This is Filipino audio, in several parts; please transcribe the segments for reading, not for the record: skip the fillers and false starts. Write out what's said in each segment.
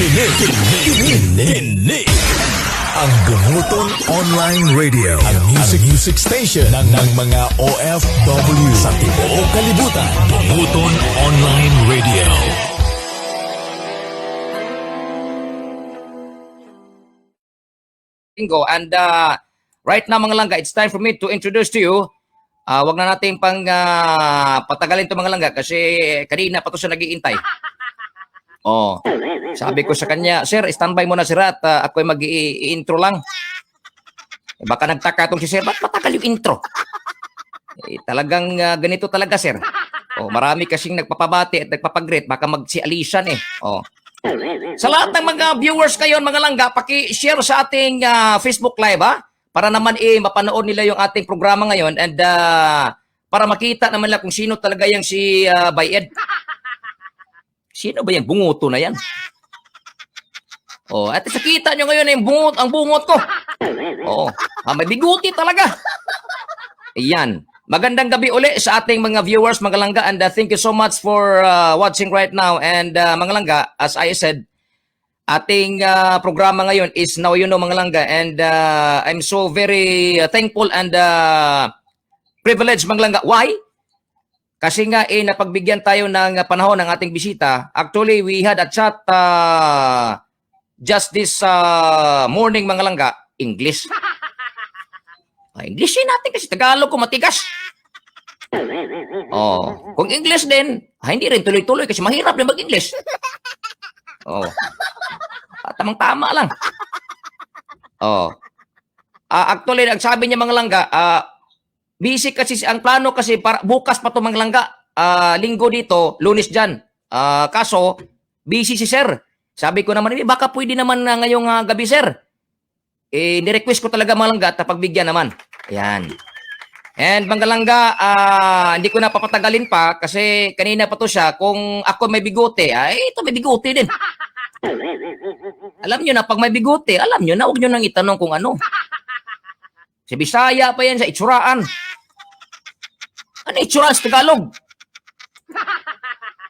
Kinikinig. Ang Bumuton Online Radio. Ang music station ng mga OFW sa tibuok kalibutan. Bumuton Online Radio. And right now mga langga, it's time for me to introduce to you. Wag na natin patagalin to mga langga kasi kanina pa to siya nag-iintay. Sabi ko sa kanya, sir, standby mo na sir at ako'y mag-i-intro lang. Baka nagtaka tong si sir, ba't matagal yung intro? Talagang ganito talaga sir. Marami kasing nagpapabati at nagpapag-greet, baka magsi-alisan eh. Sa lahat ng mga viewers ngayon, mga langga, paki-share sa ating Facebook Live para naman mapanood nila yung ating programa ngayon and para makita naman nila kung sino talaga yung si Bayed. Sino ba yan? Bungoto na yan. At nakita nyo ngayon ang bungot ko. May biguti talaga. Ayan. Magandang gabi uli sa ating mga viewers, mga langga, and thank you so much for watching right now. And mga langga, as I said, ating programa ngayon is Now You Know, mga langga, and I'm so very thankful and privileged, mga langga. Why? Kasi nga napagbigyan tayo ng panahon ng ating bisita. Actually, we had a chat just this morning, mga langga, English. Englishin natin kasi Tagalog ko matigas. Kung English din, hindi rin tuloy-tuloy kasi mahirap din mag-English. Tamang-tama lang. Actually, nagsabi niya mga langga, busy kasi ang plano kasi para bukas pa to mga langga. Linggo dito, Lunes diyan. Kaso busy si sir. Sabi ko naman, baka pwede naman ngayong gabi sir. Ni-request ko talaga mga langga at pagbigyan naman. Ayan. And mga langga, hindi ko na papatagalin pa kasi kanina pa to siya. Kung ako may bigote, ito may bigote din. Alam nyo na, pag may bigote, alam nyo na, huwag nyo nang itanong kung ano. Si Bisaya pa yan sa itsuraan. Ano itsura sa Tagalog?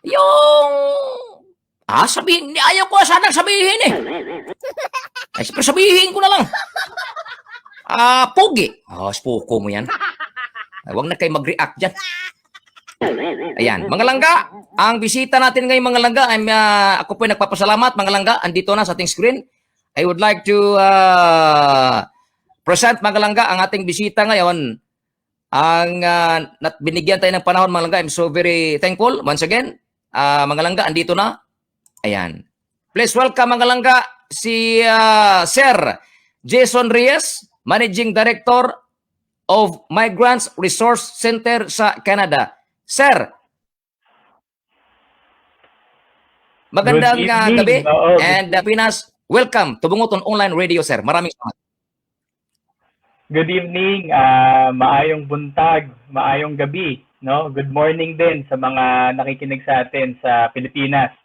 Yung... sabihin, ayaw ko sanang sabihin eh. Siyempre sabihin ko na lang. Pogi. Spoko mo yan. Huwag na kayo mag-react dyan. Ayan, mga langga, ang bisita natin ngayon mga langga, ako po nagpapasalamat mga langga, andito na sa ating screen. I would like to present mga langga ang ating bisita ngayon. Binigyan tayo ng panahon mga langga. I'm so very thankful once again. Mga langga, andito na. Ayan. Please welcome mga langga si Sir Jason Reyes, Managing Director of Migrants Resource Center sa Canada. Sir, magandang gabi and Pinas, welcome to Bungoton Online Radio, sir. Maraming salamat. Good evening, maayong buntag, maayong gabi, no? Good morning din sa mga nakikinig sa atin sa Pilipinas.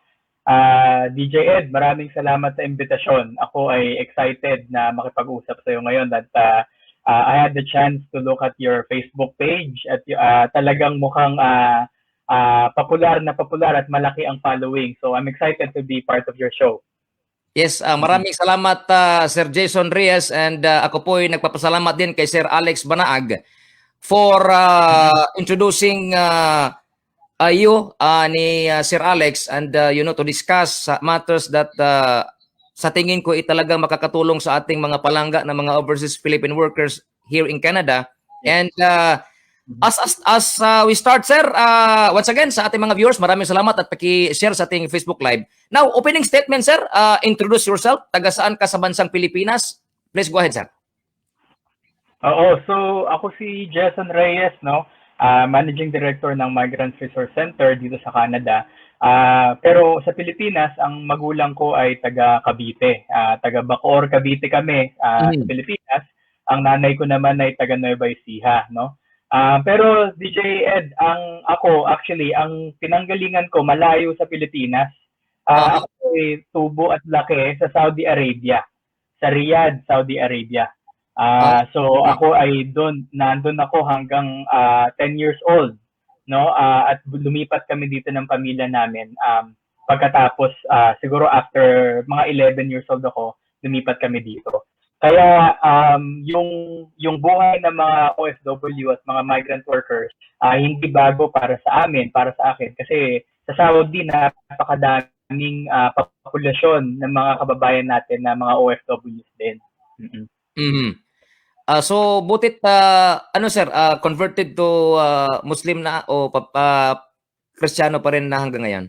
DJ Ed, maraming salamat sa imbitasyon. Ako ay excited na makipag-usap sa iyo ngayon at I had the chance to look at your Facebook page at talagang mukhang popular at malaki ang following. So I'm excited to be part of your show. Yes, maraming salamat Sir Jason Reyes and ako po ay nagpapasalamat din kay Sir Alex Banaag for introducing you ni Sir Alex and to discuss matters that sa tingin ko talagang makakatulong sa ating mga palangga na mga overseas Philippine workers here in Canada. And as we start, sir, once again sa ating mga viewers, maraming salamat at paki-share sa ating Facebook Live. Now, opening statement, sir. Introduce yourself. Taga saan ka sa bansang Pilipinas? Please go ahead, sir. So ako si Jason Reyes, no? Managing Director ng Migrants Resource Center dito sa Canada. Pero sa Pilipinas, ang magulang ko ay taga Cavite. Taga Bacoor, Cavite kami sa Pilipinas. Ang nanay ko naman ay taga Nueva Ecija, no? Pero DJ Ed, ang pinanggalingan ko malayo sa Pilipinas. Ako ay tubo at laki sa Saudi Arabia, sa Riyadh, Saudi Arabia. So ako ay nandun ako hanggang 10 years old, no? At lumipat kami dito ng pamilya namin. pagkatapos siguro after mga 11 years old ako, lumipat kami dito. Kaya yung buhay ng mga OFW at mga migrant workers hindi bago para sa amin, para sa akin. Kasi sa Saudi, napakadaming populasyon ng mga kababayan natin na mga OFWs din. Mhm. So butit ano sir, converted to Muslim na o Kristiyano pa rin na hanggang ngayon?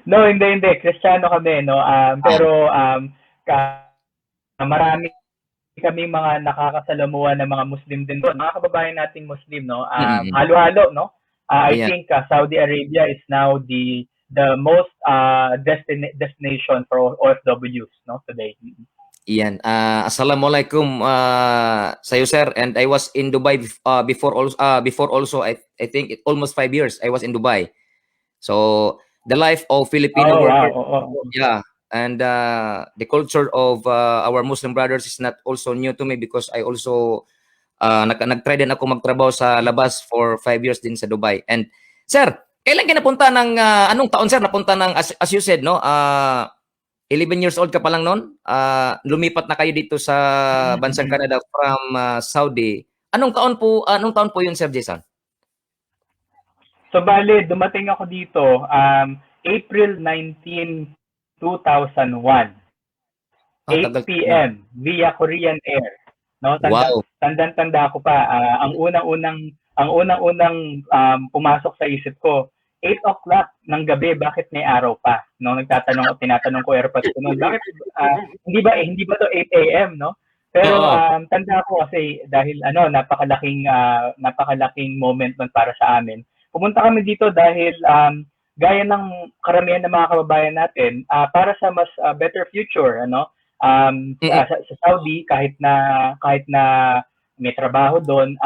No, hindi. Kristiyano kami, no? Pero marami kami mga nakakasalamuha ng mga Muslim din doon. Mga kababayan nating Muslim, no? Halo-halo, no? I think Saudi Arabia is now the most destination for OFWs, no, today. Iyan. Assalamualaikum sa iyo, sir. And I was in Dubai before also I think almost 5 years I was in Dubai. So the life of Filipino workers, yeah, and the culture of our Muslim brothers is not also new to me because I also nag-try din ako magtrabaho sa labas for 5 years din sa Dubai. And sir, kailan ka napunta ng anong taon sir napunta ng as you said, no? 11 years old ka pa lang noon, lumipat na kayo dito sa bansang Canada from Saudi. Anong taon po yun, Sir Jason? So bale, dumating ako dito April 19, 2001. 8 p.m. via Korean Air. No, tanda ko pa ang unang-unang pumasok sa isip ko 8 o'clock ng gabi, bakit may araw pa? No, tinatanong ko airpods ko noon, bakit hindi ba to 8 a.m. no? Pero tanda ko kasi dahil napakalaking moment nun para sa amin. Pumunta kami dito dahil gaya ng karamihan ng mga kababayan natin, para sa mas better future, sa Saudi kahit na may trabaho doon,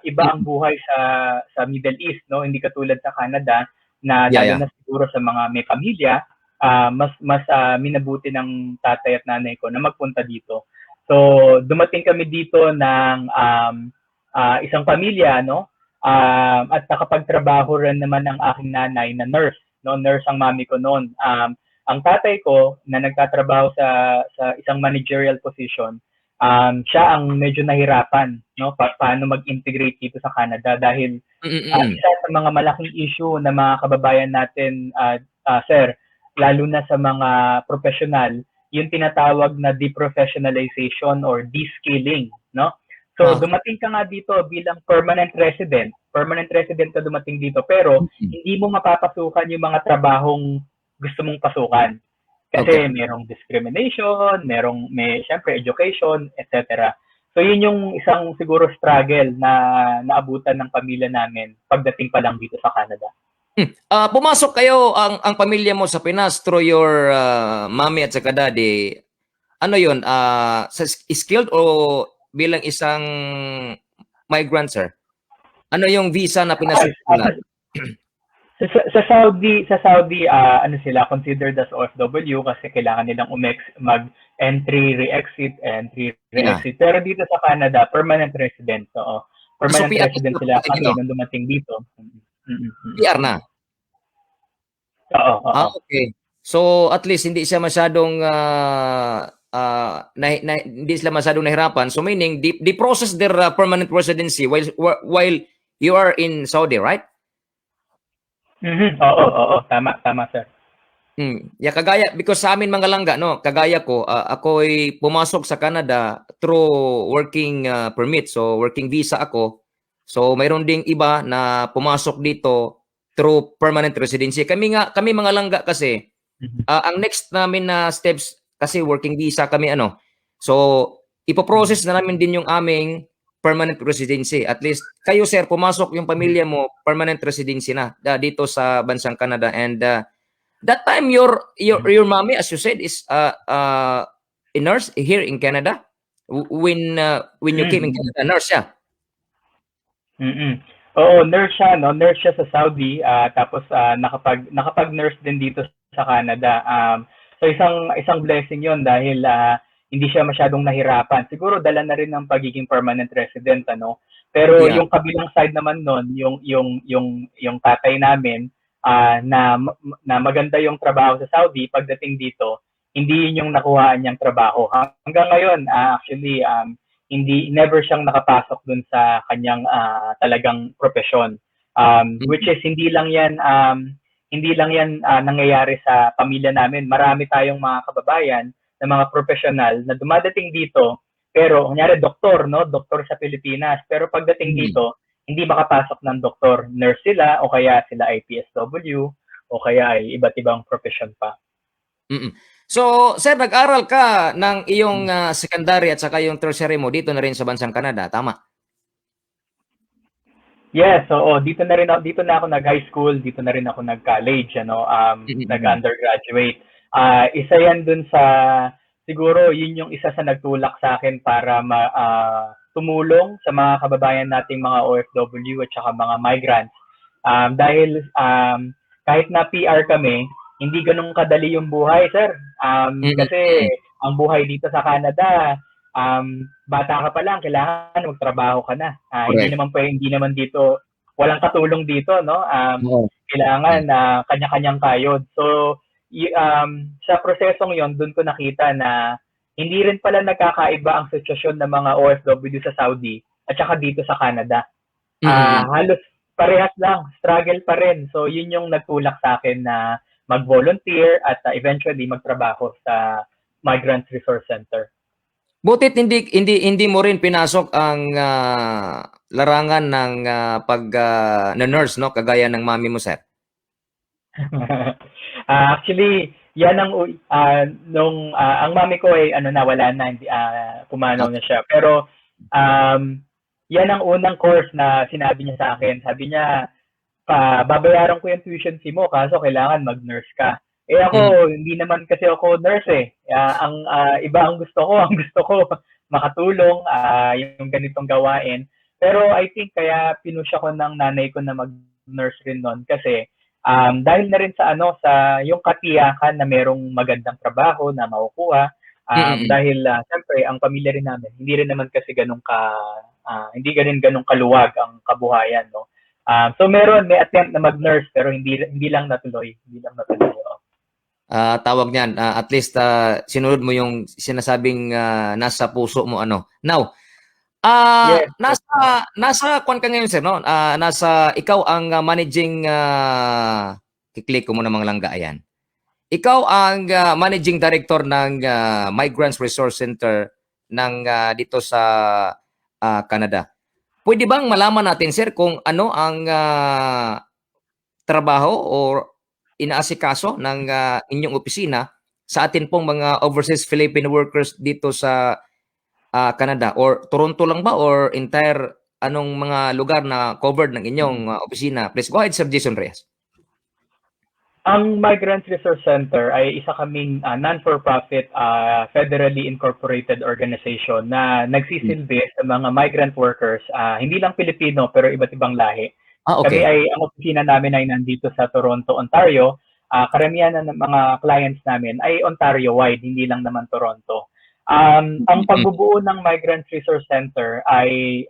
iba ang buhay sa Middle East, no? Hindi katulad sa Canada na lalo na siguro sa mga may pamilya, mas minabuti ng tatay at nanay ko na magpunta dito. So dumating kami dito ng isang pamilya, no? At nakapagtrabaho rin naman ang aking nanay na nurse, no? Nurse ang mami ko noon. Ang tatay ko na nagtatrabaho sa isang managerial position, siya ang medyo nahirapan, no? Paano mag-integrate dito sa Canada dahil isa sa mga malaking issue na mga kababayan natin, sir, lalo na sa mga professional, yung tinatawag na deprofessionalization or de-skilling, no? So dumating ka nga dito bilang permanent resident ka dumating dito, pero hindi mo mapapasukan yung mga trabahong gusto mong pasukan. Kasi merong discrimination, may syempre education, etc. So yun yung isang siguro struggle na naabutan ng pamilya namin pagdating pa lang dito sa Canada. Pumasok kayo ang pamilya mo sa Pinas through your mommy at saka daddy. Ano yun? Skilled o bilang isang migrant, sir? Ano yung visa na pinasok nila? Sa Saudi, sila considered as OFW kasi kailangan nilang mag-entry, re-exit. Pero dito sa Canada, permanent resident. So, permanent resident sila kami nung dumating dito. PR na? Oo. Okay. So, at least hindi siya masyadong hindi sila masyadong nahirapan. So, meaning, they process their permanent residency while you are in Saudi, right? Oo. Tama, sir. Yeah, kagaya, because sa amin mga langga, no, kagaya ko, ako'y pumasok sa Canada through working permit. So, working visa ako. So, mayroon ding iba na pumasok dito through permanent residency. Kami mga langga kasi, ang next namin na steps, kasi working visa kami, So, ipoprocess na namin din yung aming permanent residency. At least, kayo sir, pumasok yung pamilya mo, permanent residency na dito sa bansang Canada. And that time, your mommy, as you said, is a nurse here in Canada. When you came in Canada, nurse siya. Oo, nurse siya, no? Nurse siya sa Saudi, tapos nakapag-nurse din dito sa Canada. So isang blessing 'yon dahil hindi siya masyadong nahirapan. Siguro dala na rin ng pagiging permanent resident, Pero yung kabilang side naman noon, yung tatay namin, na maganda yung trabaho sa Saudi, pagdating dito, hindi yun yung nakuhaan niyang trabaho. Hanggang ngayon, actually, never siyang nakapasok dun sa kanyang talagang profesyon. Which is hindi lang yan nangyayari sa pamilya namin. Marami tayong mga kababayan na mga profesional na dumadating dito, pero kunyari doktor, no? Doktor sa Pilipinas. Pero pagdating dito, hindi makapasok ng doktor. Nurse sila o kaya sila ay PSW o kaya ay iba't ibang profession pa. So, sir, nag-aral ka ng iyong secondary at saka yung tertiary mo dito na rin sa bansang Canada, tama? Yes, oo. Dito na ako nag-high school, dito na rin ako nag-college, nag-undergraduate. Isa yan dun sa, siguro yun yung isa sa nagtulak sa akin para tumulong sa mga kababayan nating mga OFW at saka mga migrants. Dahil kahit na PR kami, hindi ganun kadali yung buhay, sir. Kasi ang buhay dito sa Canada, bata ka pa lang, kailangan magtrabaho ka na. Hindi naman dito, walang katulong dito, no? Kailangan kanya-kanyang kayod. So, sa prosesong yon, doon ko nakita na hindi rin pala nagkakaiba ang sitwasyon ng mga OFW sa Saudi at saka dito sa Canada. Halos parehas lang, struggle pa rin. So, yun yung nagtulak sa akin na mag-volunteer at eventually magtrabaho sa Migrants Resource Center. Butit hindi mo rin pinasok ang larangan ng na nurse, no, kagaya ng mami mo, sir? Actually, yan ang ang mami ko ay wala na, hindi pumanaw na siya. Pero yan ang unang course na sinabi niya sa akin. Sabi niya, babayaran ko yung tuition fee mo kaso kailangan mag-nurse ka. Ako, hindi naman kasi ako nurse eh. Ang iba ang gusto ko makatulong yung ganitong gawain. Pero I think kaya pinusya ko ng nanay ko na mag-nurse rin noon kasi dahil na rin sa yung katiyakan na merong magandang trabaho na makukuha. Dahil siyempre ang pamilya rin namin hindi rin naman kasi ganun kaluwag ang kabuhayan, no. So may attempt na mag-nurse pero hindi lang natuloy. Tawag niyan, at least sinunod mo yung sinasabing nasa puso mo ano. Now, Yes. nasa kwan ka ngayon, sir, no? Ikaw ang managing kiklik ko muna mga langga, ayan. Ikaw ang managing director ng Migrants Resource Center ng dito sa Canada. Pwede bang malaman natin, sir, kung ano ang trabaho o inaasikaso ng inyong opisina sa atin pong mga overseas Philippine workers dito sa Canada? Or Toronto lang ba? Or entire anong mga lugar na covered ng inyong opisina? Please go ahead, Sir Jason Reyes. Ang Migrants Resource Center ay isa kaming non-for-profit, federally incorporated organization na nagsisilbi sa mga migrant workers, hindi lang Pilipino pero iba't ibang lahi. Okay. Ang opisina namin ay nandito sa Toronto, Ontario. Karamihan ng mga clients namin ay Ontario-wide, hindi lang naman Toronto. Ang pagbubuo ng Migrants Resource Center ay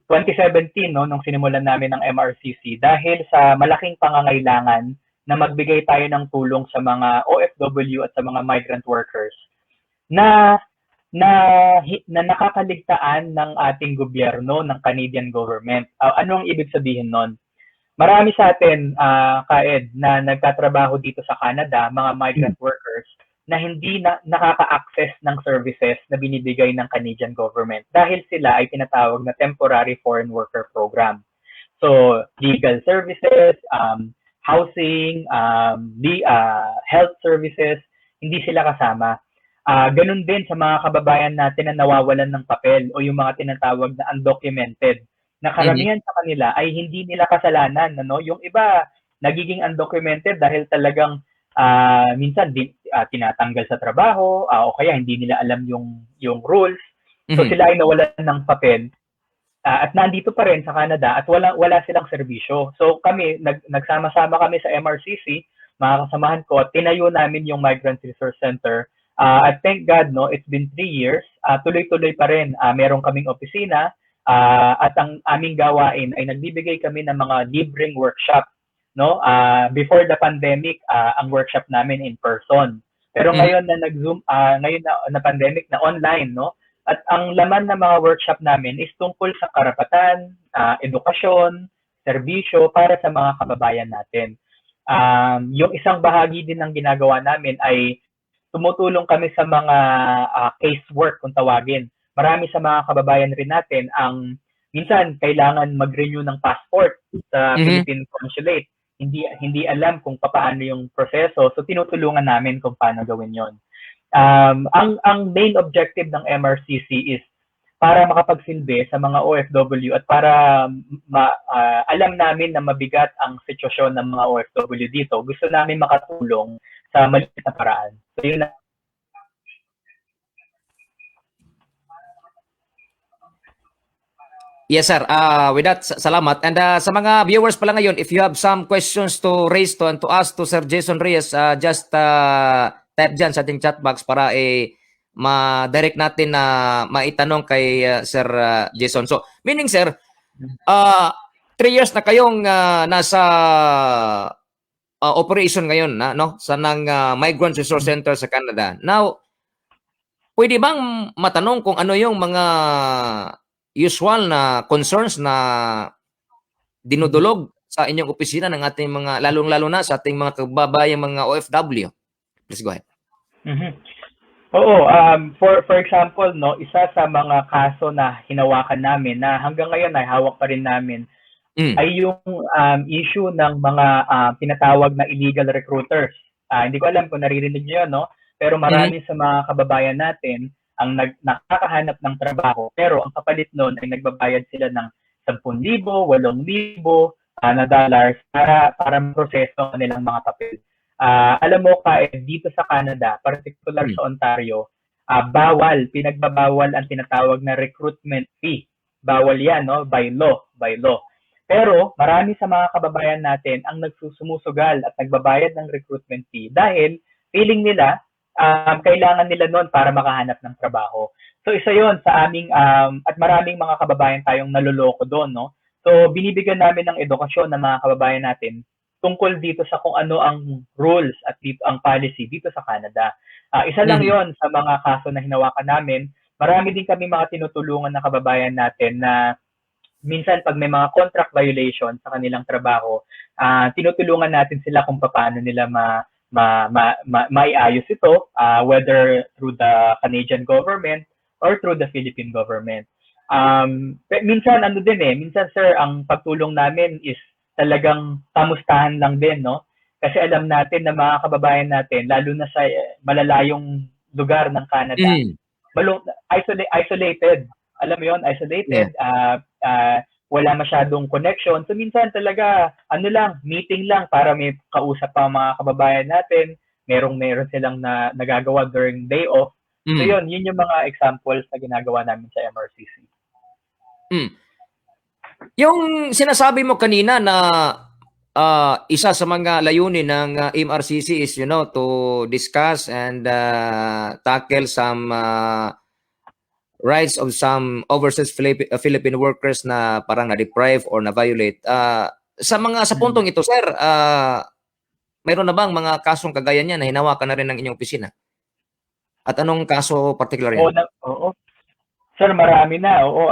2017, no, nung sinimulan namin ng MRCC dahil sa malaking pangangailangan na magbigay tayo ng tulong sa mga OFW at sa mga migrant workers na nakakaligtaan ng ating gobyerno, ng Canadian government. Ano ang ibig sabihin nun? Marami sa atin, Kaed, na nagtatrabaho dito sa Canada, mga migrant workers, na hindi nakaka-access ng services na binibigay ng Canadian government dahil sila ay tinatawag na Temporary Foreign Worker Program. So, legal services, housing, health services, hindi sila kasama. Ganun din sa mga kababayan natin na nawawalan ng papel o yung mga tinatawag na undocumented, na karamihan sa kanila ay hindi nila kasalanan. Yung iba, nagiging undocumented dahil talagang minsan tinatanggal sa trabaho o kaya hindi nila alam yung rules. So sila ay nawalan ng papel at nandito pa rin sa Canada at wala silang serbisyo. So kami nagsama-sama kami sa MRCC, mga kasamahan ko, at tinayo namin yung Migrant Resource Center. At thank God, no, it's been 3 years. Tuloy-tuloy pa rin. Meron kaming opisina at ang aming gawain ay nagbibigay kami ng mga libreng workshop no? Before the pandemic, ang workshop namin in person. Pero ngayon na nag-Zoom, ngayon na pandemic na online, no? At ang laman ng mga workshop namin is tungkol sa karapatan, edukasyon, serbisyo para sa mga kababayan natin. Yung isang bahagi din ng ginagawa namin ay tumutulong kami sa mga casework kung tawagin. Marami sa mga kababayan rin natin ang minsan kailangan mag-renew ng passport sa Philippine Consulate. Hindi alam kung paano yung proseso. So tinutulungan namin kung paano gawin 'yon. Ang main objective ng MRCC is para makapagsilbi sa mga OFW at para alam namin na mabigat ang sitwasyon ng mga OFW dito. Gusto namin makatulong sa maliit na paraan. So yun na. Yes, sir. With that, salamat. And sa mga viewers pala ngayon, if you have some questions to raise to and to ask to Sir Jason Reyes, just type dyan sa ating chat box para ma-direct natin na maitanong kay Sir Jason. So, meaning, sir, 3 years na kayong nasa operation ngayon no? Sa Migrant Resource Center sa Canada. Now, pwede bang matanong kung ano yung mga usual na concerns na dinudulog sa inyong opisina ng ating mga, lalong-lalo na sa ating mga kababayang mga OFW? Please go ahead. Oo, for example, no, isa sa mga kaso na hinawakan namin na hanggang ngayon ay hawak pa rin namin ay yung issue ng mga tinatawag na illegal recruiters. Hindi ko alam kung naririnig niyo 'yon, no? Pero marami sa mga kababayan natin ang nakakahanap ng trabaho pero ang kapalit noon ay nagbabayad sila ng 10,000, 8,000 na dollars para proseso ang kanilang mga papel. Alam mo dito sa Canada, particular sa Ontario, pinagbabawal ang tinatawag na recruitment fee. Bawal 'yan, no? By law. Pero marami sa mga kababayan natin ang nagsusumusugal at nagbabayad ng recruitment fee dahil feeling nila kailangan nila noon para makahanap ng trabaho. So isa 'yon sa aming at maraming mga kababayan tayong naloloko doon, no? So binibigyan namin ng edukasyon ng mga kababayan natin tungkol dito sa kung ano ang rules at dito ang policy dito sa Canada. Isa lang 'yon sa mga kaso na hinawakan namin. Marami din kami mga tinutulungan na kababayan natin na minsan pag may mga contract violation sa kanilang trabaho, tinutulungan natin sila kung paano nila maiayos ito, whether through the Canadian government or through the Philippine government. Minsan minsan sir, ang pagtulong namin is talagang kamustahan lang din, no? Kasi alam natin na mga kababayan natin, lalo na sa malalayong lugar ng Canada, isolated. Alam mo 'yon, isolated. Wala masyadong connection. So minsan talaga meeting lang para may kausap pa mga kababayan natin. Meron silang nagagawa during day off. So yun yung mga examples na ginagawa namin sa MRCC. Yung sinasabi mo kanina na isa sa mga layunin ng MRCC is to discuss and tackle some rights of some overseas Philippine workers na parang na-deprive or na-violate. Sa puntong ito, sir, mayroon na bang mga kasong kagaya niyan na hinawakan na rin ng inyong opisina? At anong kaso particular yan? Oo. Sir, marami na. Oo,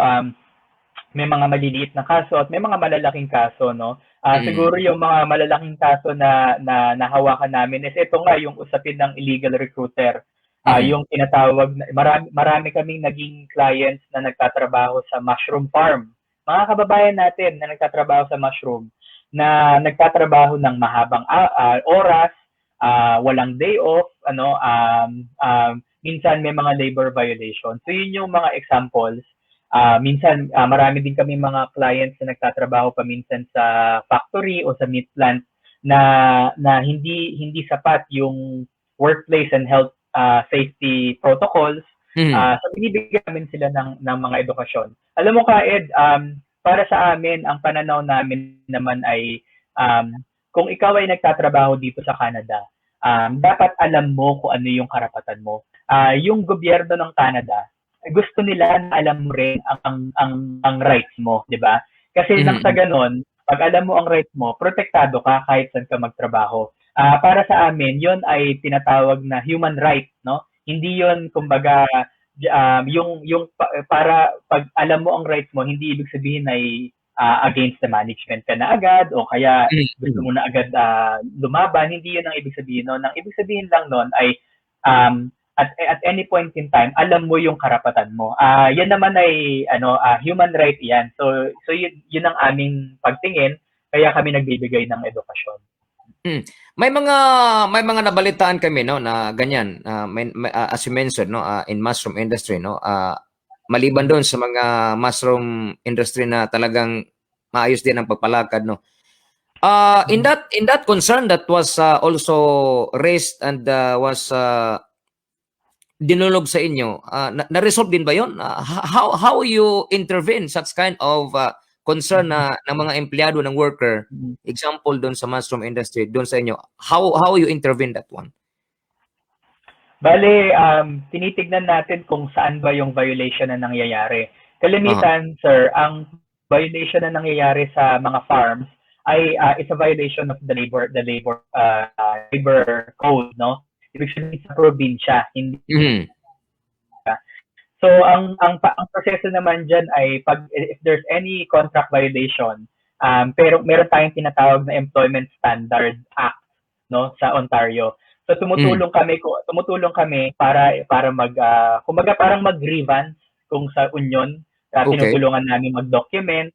may mga maliliit na kaso at may mga malalaking kaso, no? Siguro yung mga malalaking kaso na nahawakan namin is ito nga, yung usapin ng illegal recruiter. Yung tinatawag, marami kaming naging clients na nagtatrabaho sa mushroom farm. Mga kababayan natin na nagtatrabaho sa mushroom, na nagtatrabaho ng mahabang oras, walang day off, minsan may mga labor violations. So yun yung mga examples. Minsan marami din kami mga clients na nagtatrabaho pa minsan sa factory o sa meat plant na hindi sapat yung workplace and health safety protocols. So binibigyan namin sila ng mga edukasyon. Alam mo Ed, para sa amin ang pananaw namin naman ay kung ikaw ay nagtatrabaho dito sa Canada, dapat alam mo kung ano yung karapatan mo. Yung gobyerno ng Canada, gusto nila na alam mo rin ang rights mo, 'di ba? Kasi nang sa ganon, Pag alam mo ang rights mo, protektado ka kahit saan ka magtrabaho. Para sa amin, yon ay tinatawag na human right, no? Hindi yon kumbaga para pag alam mo ang rights mo, hindi ibig sabihin ay against the management ka na agad o kaya gusto mo na agad lumaban. Hindi yun ang ibig sabihin noon. Ang ibig sabihin lang noon ay at any point in time, alam mo yung karapatan mo. Yan naman ay human right yan. So yun ang aming pagtingin, kaya kami nagbibigay ng edukasyon. May mga nabalitaan kami no na ganyan as you mentioned no in mushroom industry no maliban doon sa mga mushroom industry na talagang maayos din ang pagpalakad no. In that concern that was also raised and was dinulog sa inyo, na-resolve din ba 'yon? How you intervene such kind of concern na ng mga empleyado ng worker, example doon sa mushroom industry, doon sa inyo, how you intervene that one? Bale, tinitignan natin kung saan ba yung violation na nangyayari. Kalimitan, sir, ang violation na nangyayari sa mga farms ay is a violation of the labor code, no? Ibig sabihin sa probinsya, hindi. So ang proseso naman diyan ay if there's any contract violation, pero meron tayong tinatawag na Employment Standard Act, no, sa Ontario. So tumutulong kami para kumbaga parang mag-grievance kung sa union. Tinutulungan namin mag-document,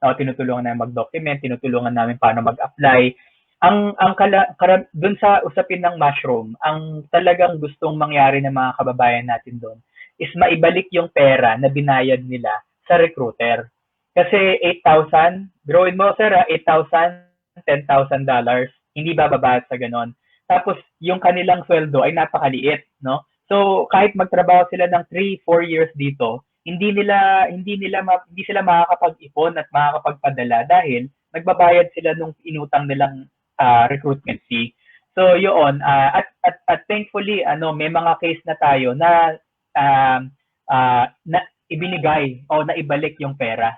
tinutulungan namin paano mag-apply. Doon sa usapin ng mushroom, ang talagang gustong mangyari ng mga kababayan natin doon is maibalik yung pera na binayad nila sa recruiter. Kasi 8,000, drawin mo sir, 8,000, $10,000, hindi bababayad sa ganon. Tapos yung kanilang sweldo ay napakaliit, no? So kahit magtrabaho sila ng 3-4 years dito, hindi sila makakapag-ipon at makakapagpadala dahil nagbabayad sila nung inutang nilang recruitment fee. So yun, at thankfully may mga case na tayo na ibinigay o naibalik yung pera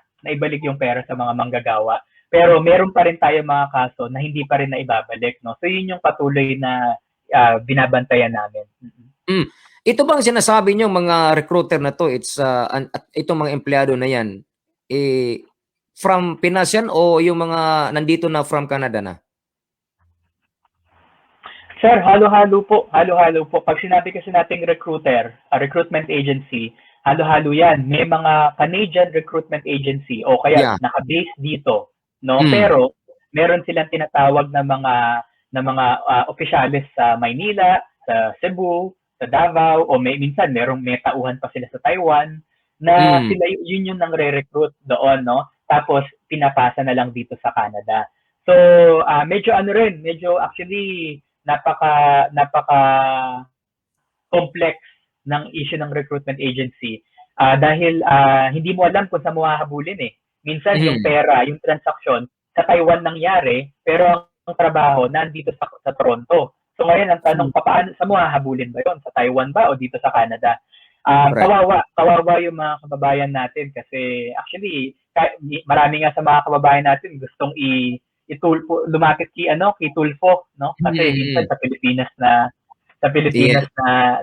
sa mga manggagawa. Pero meron pa rin tayo mga kaso na hindi pa rin naibabalik, no? So yun yung patuloy na binabantayan namin. Ito bang sinasabi niyo mga recruiter na to, itong mga empleyado na yan, from Pinas yan o yung mga nandito na from Canada na? Sir, halo-halo po. Pag sinabi kasi nating recruiter, a recruitment agency, halo-halo yan. May mga Canadian recruitment agency o kaya naka-base dito, no? Pero meron silang tinatawag na mga opisyalis sa Maynila, sa Cebu, sa Davao, o minsan may tauhan pa sila sa Taiwan na sila yun yung nangre-recruit doon, no? Tapos pinapasa na lang dito sa Canada. So, medyo actually napaka complex ng issue ng recruitment agency dahil hindi mo alam kung saan mo hahabulin eh. Minsan yung pera, yung transaction sa Taiwan nangyari, pero ang trabaho nandito sa Toronto. So ngayon ang tanong, paano sa mo hahabulin ba 'yon? Sa Taiwan ba o dito sa Canada? Kawawa yung mga kababayan natin kasi actually marami nga sa mga kababayan natin gustong lumapit kay Tulfo, no? Kasi minsan sa Pilipinas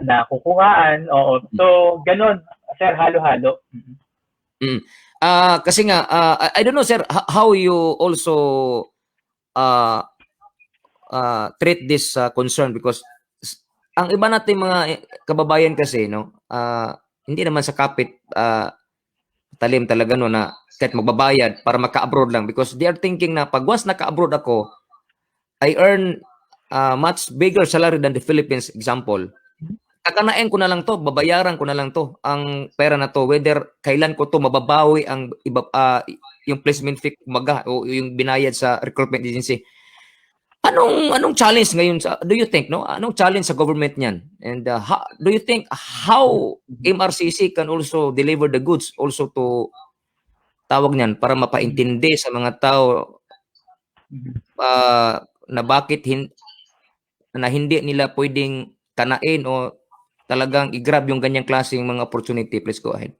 na kukuhaan. Oo. So ganun, sir, halo-halo. Kasi nga I don't know sir how you also treat this concern, because ang iba nating mga kababayan kasi no hindi naman sa kapit talim talaga no na kahit magbabayad para maka-abroad lang, because they are thinking na pag once naka-abroad ako, I earn much bigger salary than the Philippines, example. Kakanain ko na lang to, babayaran ko na lang to, ang pera na to, whether kailan ko to mababawi ang yung placement fee kumaga o yung binayad sa recruitment agency. Anong challenge ngayon do you think no? Anong challenge sa government niyan? And do you think how MRCC can also deliver the goods also to tawag niyan para mapaintindi sa mga tao na bakit hindi nila pwedeng kanain o talagang i-grab yung ganyang klaseng mga opportunity? Please go ahead.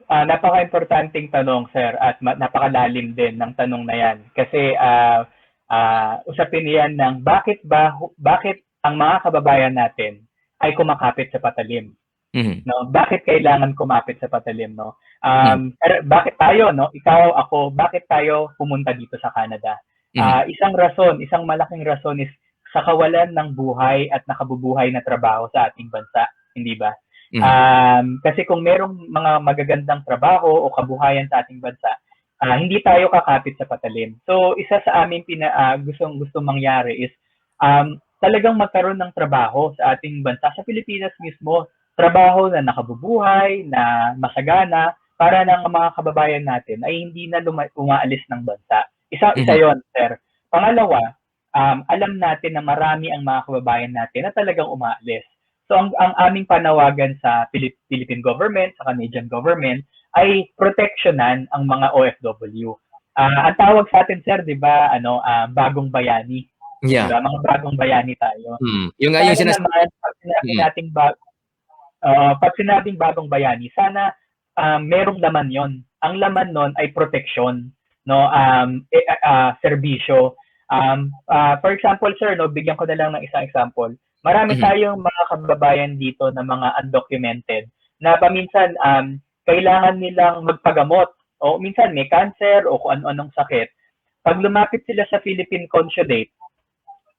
Napaka-importanting tanong, sir, at napakalalim din ng tanong na yan. Kasi usapin yan ng bakit ang mga kababayan natin ay kumakapit sa patalim. Mhm. No, bakit kailangan kumapit sa patalim, no? Mhm. Bakit tayo, no? Ikaw, ako, bakit tayo pumunta dito sa Canada? Isang malaking rason is sa kawalan ng buhay at nakabubuhay na trabaho sa ating bansa, hindi ba? Kasi kung merong mga magagandang trabaho o kabuhayan sa ating bansa, hindi tayo kakapit sa patalim. So, isa sa aming gustong mangyari is talagang magkaroon ng trabaho sa ating bansa, sa Pilipinas mismo, trabaho na nakabubuhay, na masagana, para ng mga kababayan natin ay hindi na umaalis ng bansa. Isa yon, sir. Pangalawa, alam natin na marami ang mga kababayan natin na talagang umaalis. So ang aming panawagan sa Philippine government, sa Canadian government, ay proteksyonan ang mga OFW. Ang tawag sa atin, sir, 'di ba, bagong bayani. Yeah. Diba? Mga bagong bayani tayo. Yung nga yung naman, pag sinabing bagong bayani, sana merong laman 'yon. Ang laman nun ay proteksyon, no? Serbisyo. For example, sir, no, bigyan ko na lang ng isang example. Marami tayong mga kababayan dito na mga undocumented na paminsan kailangan nilang magpagamot o minsan may cancer o kung ano-anong sakit. Pag lumapit sila sa Philippine Consulate,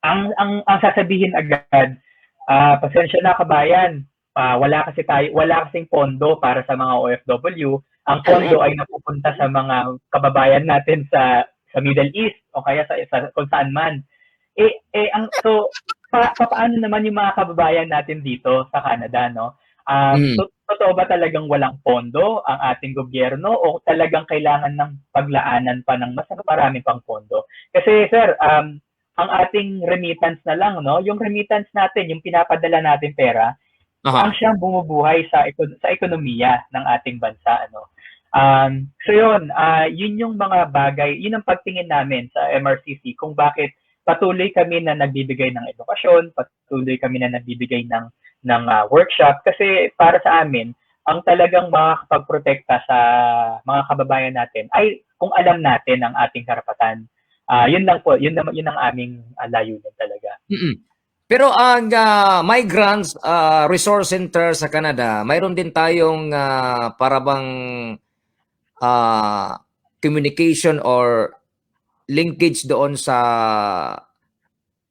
ang sasabihin agad, pasensya na kabayan, wala kasing pondo para sa mga OFW. Ang pondo ay napupunta sa mga kababayan natin sa Middle East o kaya sa kung saan man. Paano naman yung mga kababayan natin dito sa Canada, no? Totoo ba talagang walang pondo ang ating gobyerno o talagang kailangan ng paglaanan pa ng mas marami pang pondo? Kasi sir, ang ating remittance na lang, no? Yung remittance natin, yung pinapadala natin pera, ang siyang bumubuhay sa ekonomiya ng ating bansa, ano? So yun yung mga bagay, yun ang pagtingin namin sa MRCC kung bakit patuloy kami na nagbibigay ng edukasyon, patuloy kami na nagbibigay ng workshop, kasi para sa amin, ang talagang makakapagprotekta sa mga kababayan natin ay kung alam natin ang ating karapatan. Yun lang po, yun ang aming layunin talaga. Pero ang Migrants Resource Center sa Canada, mayroon din tayong parabang communication or linkage doon sa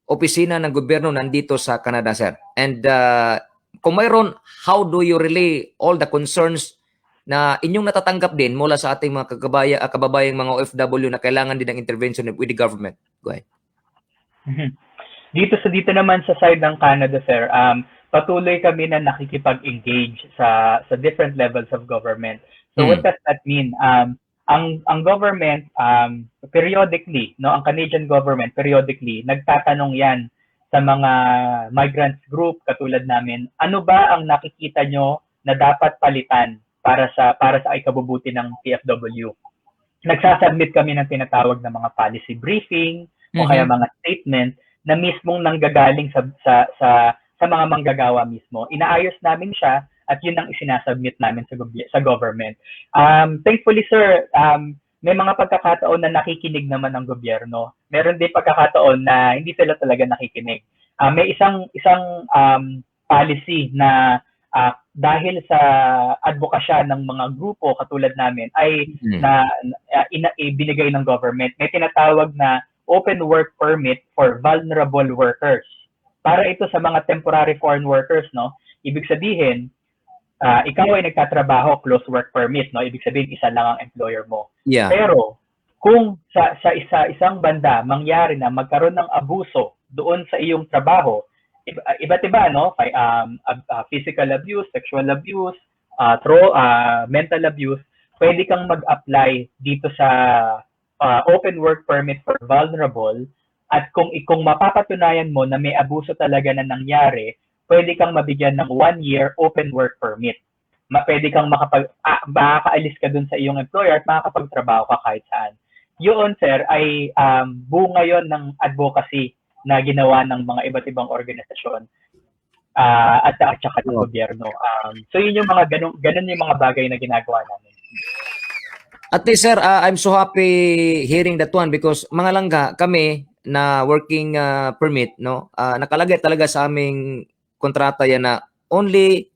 opisina ng gobyerno nandito sa Canada, sir. And kung mayroon, how do you relay all the concerns na inyong natatanggap din mula sa ating mga kababayang mga OFW na kailangan din ng intervention with the government? Go ahead. Dito naman sa side ng Canada, sir, patuloy kami na nakikipag-engage sa different levels of government. So what does that mean? Ang government periodically, no, ang Canadian government periodically nagtatanong 'yan sa mga migrants group katulad namin, ano ba ang nakikita nyo na dapat palitan para sa ikabubuti ng PFW? Nagsasubmit kami ng tinatawag na mga policy briefing o kaya mga statement na mismong nanggagaling sa mga manggagawa mismo. Inaayos namin siya at yun ang isinasubmit namin sa government. Thankfully, sir, may mga pagkakataon na nakikinig naman ng gobyerno. Meron din pagkakataon na hindi sila talaga nakikinig. May isang policy na dahil sa advokasya ng mga grupo katulad namin ay ibinigay ng government. May tinatawag na open work permit for vulnerable workers. Para ito sa mga temporary foreign workers, no? Ibig sabihin, ikaw ay nagtatrabaho, close work permit, no? Ibig sabihin, isa lang ang employer mo. Yeah. Pero, kung sa isang banda, mangyari na magkaroon ng abuso doon sa iyong trabaho, iba't iba, no? Physical abuse, sexual abuse, mental abuse, pwede kang mag-apply dito sa open work permit for vulnerable, at kung mapapatunayan mo na may abuso talaga na nangyari, pwede kang mabigyan ng 1-year open work permit. Pwede kang makakaalis ka dun sa iyong employer at makakapagtrabaho ka kahit saan. Yun, sir, ay bunga yon ng advocacy na ginawa ng mga iba't ibang organisasyon at saka ng gobyerno. So yun yung mga ganun yung mga bagay na ginagawa namin. At least sir, I'm so happy hearing that one because mga langga kami na working permit, no, nakalagay talaga sa aming kontrata yan na only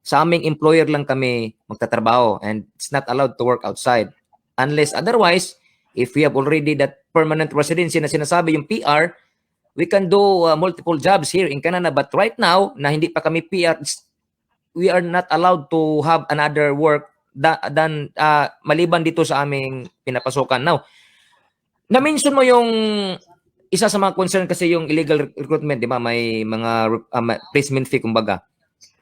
sa aming employer lang kami magtatrabaho and it's not allowed to work outside. Unless otherwise, if we have already that permanent residency na sinasabi yung PR, we can do multiple jobs here in Canada. But right now, na hindi pa kami PR, we are not allowed to have another work than maliban dito sa aming pinapasukan. Now, na-mention mo yung isa sa mga concern kasi yung illegal recruitment, di ba? May mga placement fee, kumbaga.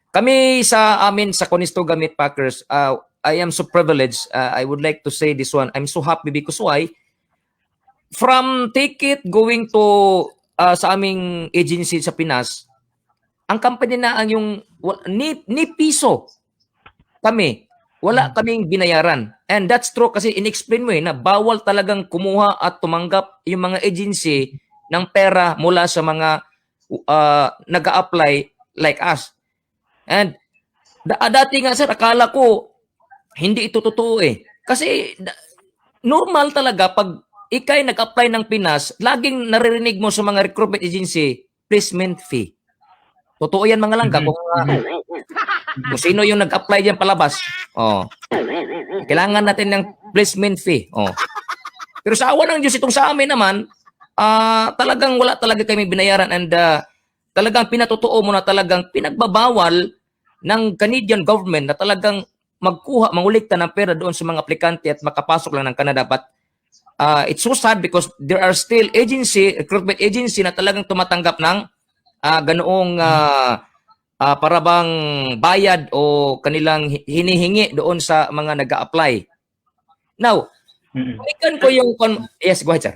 Kami sa amin, sa Conestoga Meat Packers, I am so privileged. I would like to say this one. I'm so happy because why? From ticket going to sa aming agency sa Pinas, ang company na ang yung ni piso kami, wala kaming binayaran. And that's true kasi in-explain mo na bawal talagang kumuha at tumanggap yung mga agency ng pera mula sa mga nag-a-apply like us. And dati nga sir, akala ko hindi ito totoo eh. Kasi normal talaga pag ikay nag-apply ng Pinas, laging naririnig mo sa mga recruitment agency, placement fee. Totoo yan mga langga. Kung sino yung nag-apply diyan palabas, kailangan natin ng placement fee. Pero sa awa ng Diyos, itong sa amin naman, talagang wala talaga kami binayaran and talagang pinatotoo mo na talagang pinagbabawal ng Canadian government na talagang mangulikta ng pera doon sa mga aplikante at makapasok lang ng Canada. But it's so sad because there are still recruitment agency na talagang tumatanggap ng ganoong parabang bayad o kanilang hinihingi doon sa mga nag-a-apply. Now, balikan ko yung... Yes, go ahead, sir.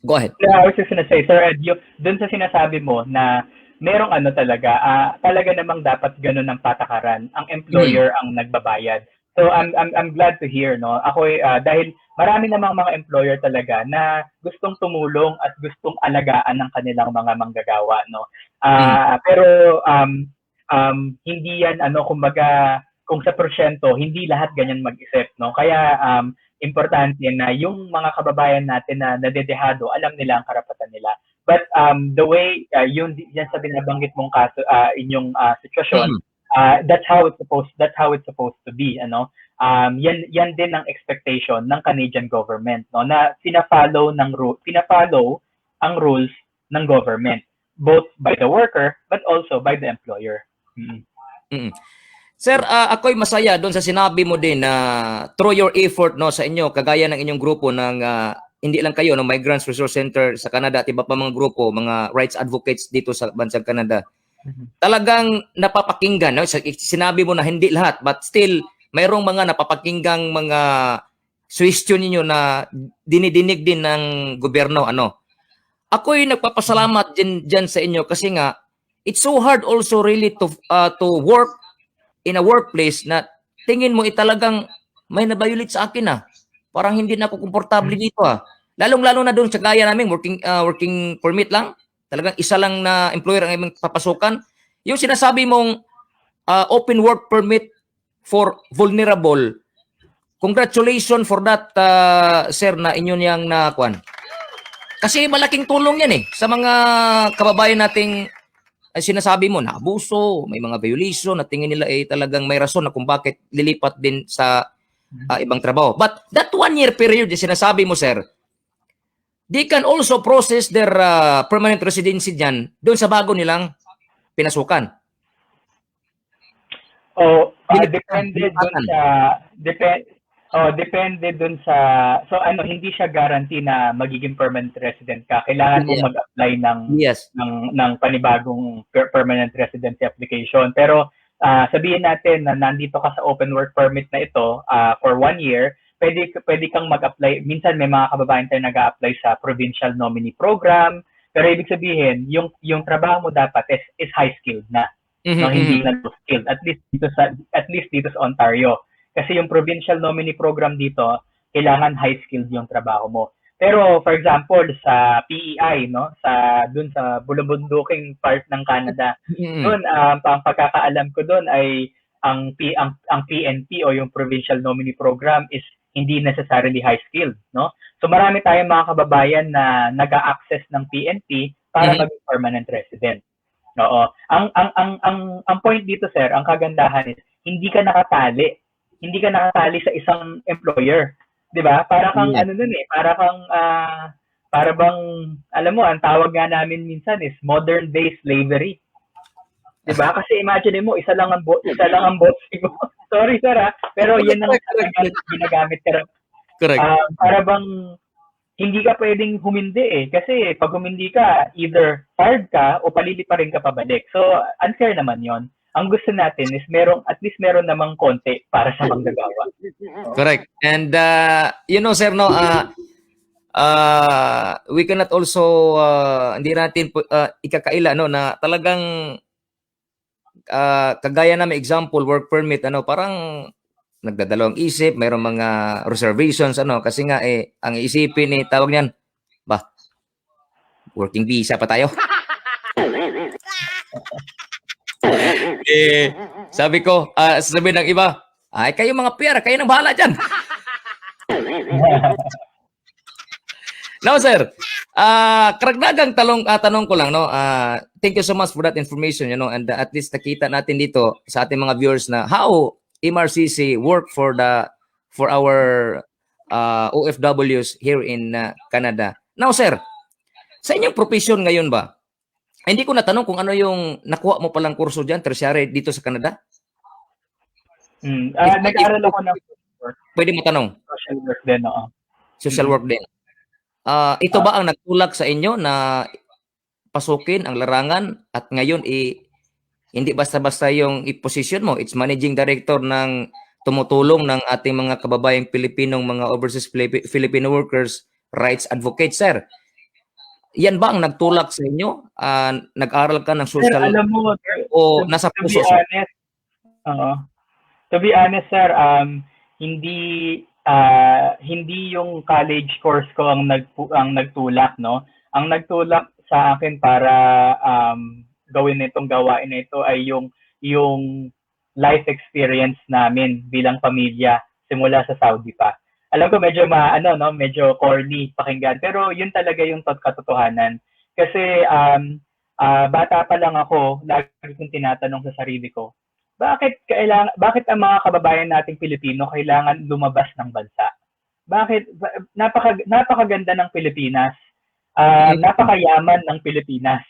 Go ahead. Yeah, I was just gonna say, Sir Ed, dun sa sinasabi mo na merong talaga namang dapat ganun ng patakaran. Ang employer ang nagbabayad. So I'm glad to hear, no. Ako dahil marami namang mga employer talaga na gustong tumulong at gustong alagaan ng kanilang mga manggagawa, no. Pero hindi yan kumbaga kung sa porsyento, hindi lahat ganyan mag-isip, no. Kaya importante na yung mga kababayan natin na nadedehado, alam nila ang karapatan nila. But the way yun sa binabanggit mong kaso, inyong sitwasyon, that's how it's supposed to be, ano. Yan din ang expectation ng Canadian government, no, na pina-follow ang rules ng government, both by the worker but also by the employer. Sir, ako'y masaya doon sa sinabi mo din na through your effort, no, sa inyo, kagaya ng inyong grupo ng hindi lang kayo, no, Migrants Resource Center sa Canada at iba pa mga grupo, mga rights advocates dito sa bansang Canada. Talagang napapakinggan, no? Sinabi mo na hindi lahat, but still mayroong mga napapakinggang mga suggestion ninyo na dinidinig din ng gobyerno, ano. Ako'y nagpapasalamat diyan sa inyo kasi nga it's so hard also really to work in a workplace na tingin mo talagang may nabayulit sa akin Parang hindi na ako komportable dito Lalong-lalo na doon sa gaya namin working permit lang. Talagang isa lang na employer ang aming papasukan. Yung sinasabi mong open work permit for vulnerable. Congratulations for that, sir, na inyo niyang nakuan. Kasi malaking tulong yan sa mga kababayan nating sinasabi mo na abuso, may mga violation na tingin nila talagang may rason na kung bakit lilipat din sa ibang trabaho. But that 1 year period na sinasabi mo, sir, they can also process their permanent residency dyan doon sa bago nilang pinasukan. Depende dun sa hindi siya guarantee na magiging permanent resident ka. Kailangan mo mag-apply ng panibagong permanent residency application. Pero sabihin natin na nandito ka sa open work permit na ito for 1 year, pwede kang mag-apply. Minsan may mga kababayan tayo nag-a-apply sa provincial nominee program. Pero ibig sabihin, yung trabaho mo dapat is high skilled na. No, hindi na low skilled. At least dito sa Ontario. Kasi yung provincial nominee program dito, kailangan high skilled yung trabaho mo. Pero for example, sa PEI, no, dun sa bulubunduking part ng Canada, dun ang pagkakaalam ko dun ay ang PNP o yung Provincial Nominee Program is hindi necessarily high skilled, no? So marami tayong mga kababayan na nag-a-access ng PNP para maging permanent resident. Oo. Ang point dito, sir, ang kagandahan is hindi ka nakatali. Hindi ka nakatali sa isang employer. 'Di ba? Para kang ano nun eh, para bang alam mo, ang tawag nga namin minsan is modern day slavery. 'Di ba? Kasi imagine mo, isa lang ang boss mo. Sorry sir pero yan ang ginagamit ka. Correct. Para bang hindi ka pwedeng humindi eh. Kasi pag humindi ka, either fired ka o paliliparin ka pabalik. So, unfair naman yon. Ang gusto natin is at least meron namang konti para sa manggagawa. Correct. And, sir, no, we cannot also, hindi natin ikakaila, no, na talagang, kagaya na may example, work permit, parang, nagdadalawang isip, mayroong mga reservations, kasi nga, ang iisipin, tawag niyan, working visa pa tayo. Sabi ko, sabi ng iba, kayo mga PR, kayo nang bahala dyan. Now, sir, karagdagang tanong ko lang, no, thank you so much for that information, and at least nakita natin dito sa ating mga viewers na how MRCC work for our OFWs here in Canada. Now, sir, sa inyong profession ngayon ba, hindi ko natanong kung ano yung nakuha mo palang kurso dyan, tertiary dito sa Canada? Nag-aaral ako ng pwede mo tanong? social work din, oo. Social work din. Ito ba ang nagtulak sa inyo na pasukin ang larangan at ngayon hindi basta-basta yung i-position mo, it's managing director ng tumutulong ng ating mga kababayang Pilipinong mga overseas Filipino workers, rights advocate, sir. Yan ba ang nagtulak sa inyo? Nag-aral ka ng social sir, alam mo, o nasa puso? To be honest, sir, hindi yung college course ko ang nagtulak, no? Ang nagtulak sa akin para gawin itong gawain na ito ay yung life experience namin bilang pamilya simula sa Saudi pa. Alam ko medyo medyo corny pakinggan, pero yun talaga yung katotohanan. Kasi bata pa lang ako, lagi kong tinatanong sa sarili ko, bakit ang mga kababayan nating Pilipino kailangan lumabas ng bansa? Bakit napakaganda ng Pilipinas. Napakayaman ng Pilipinas.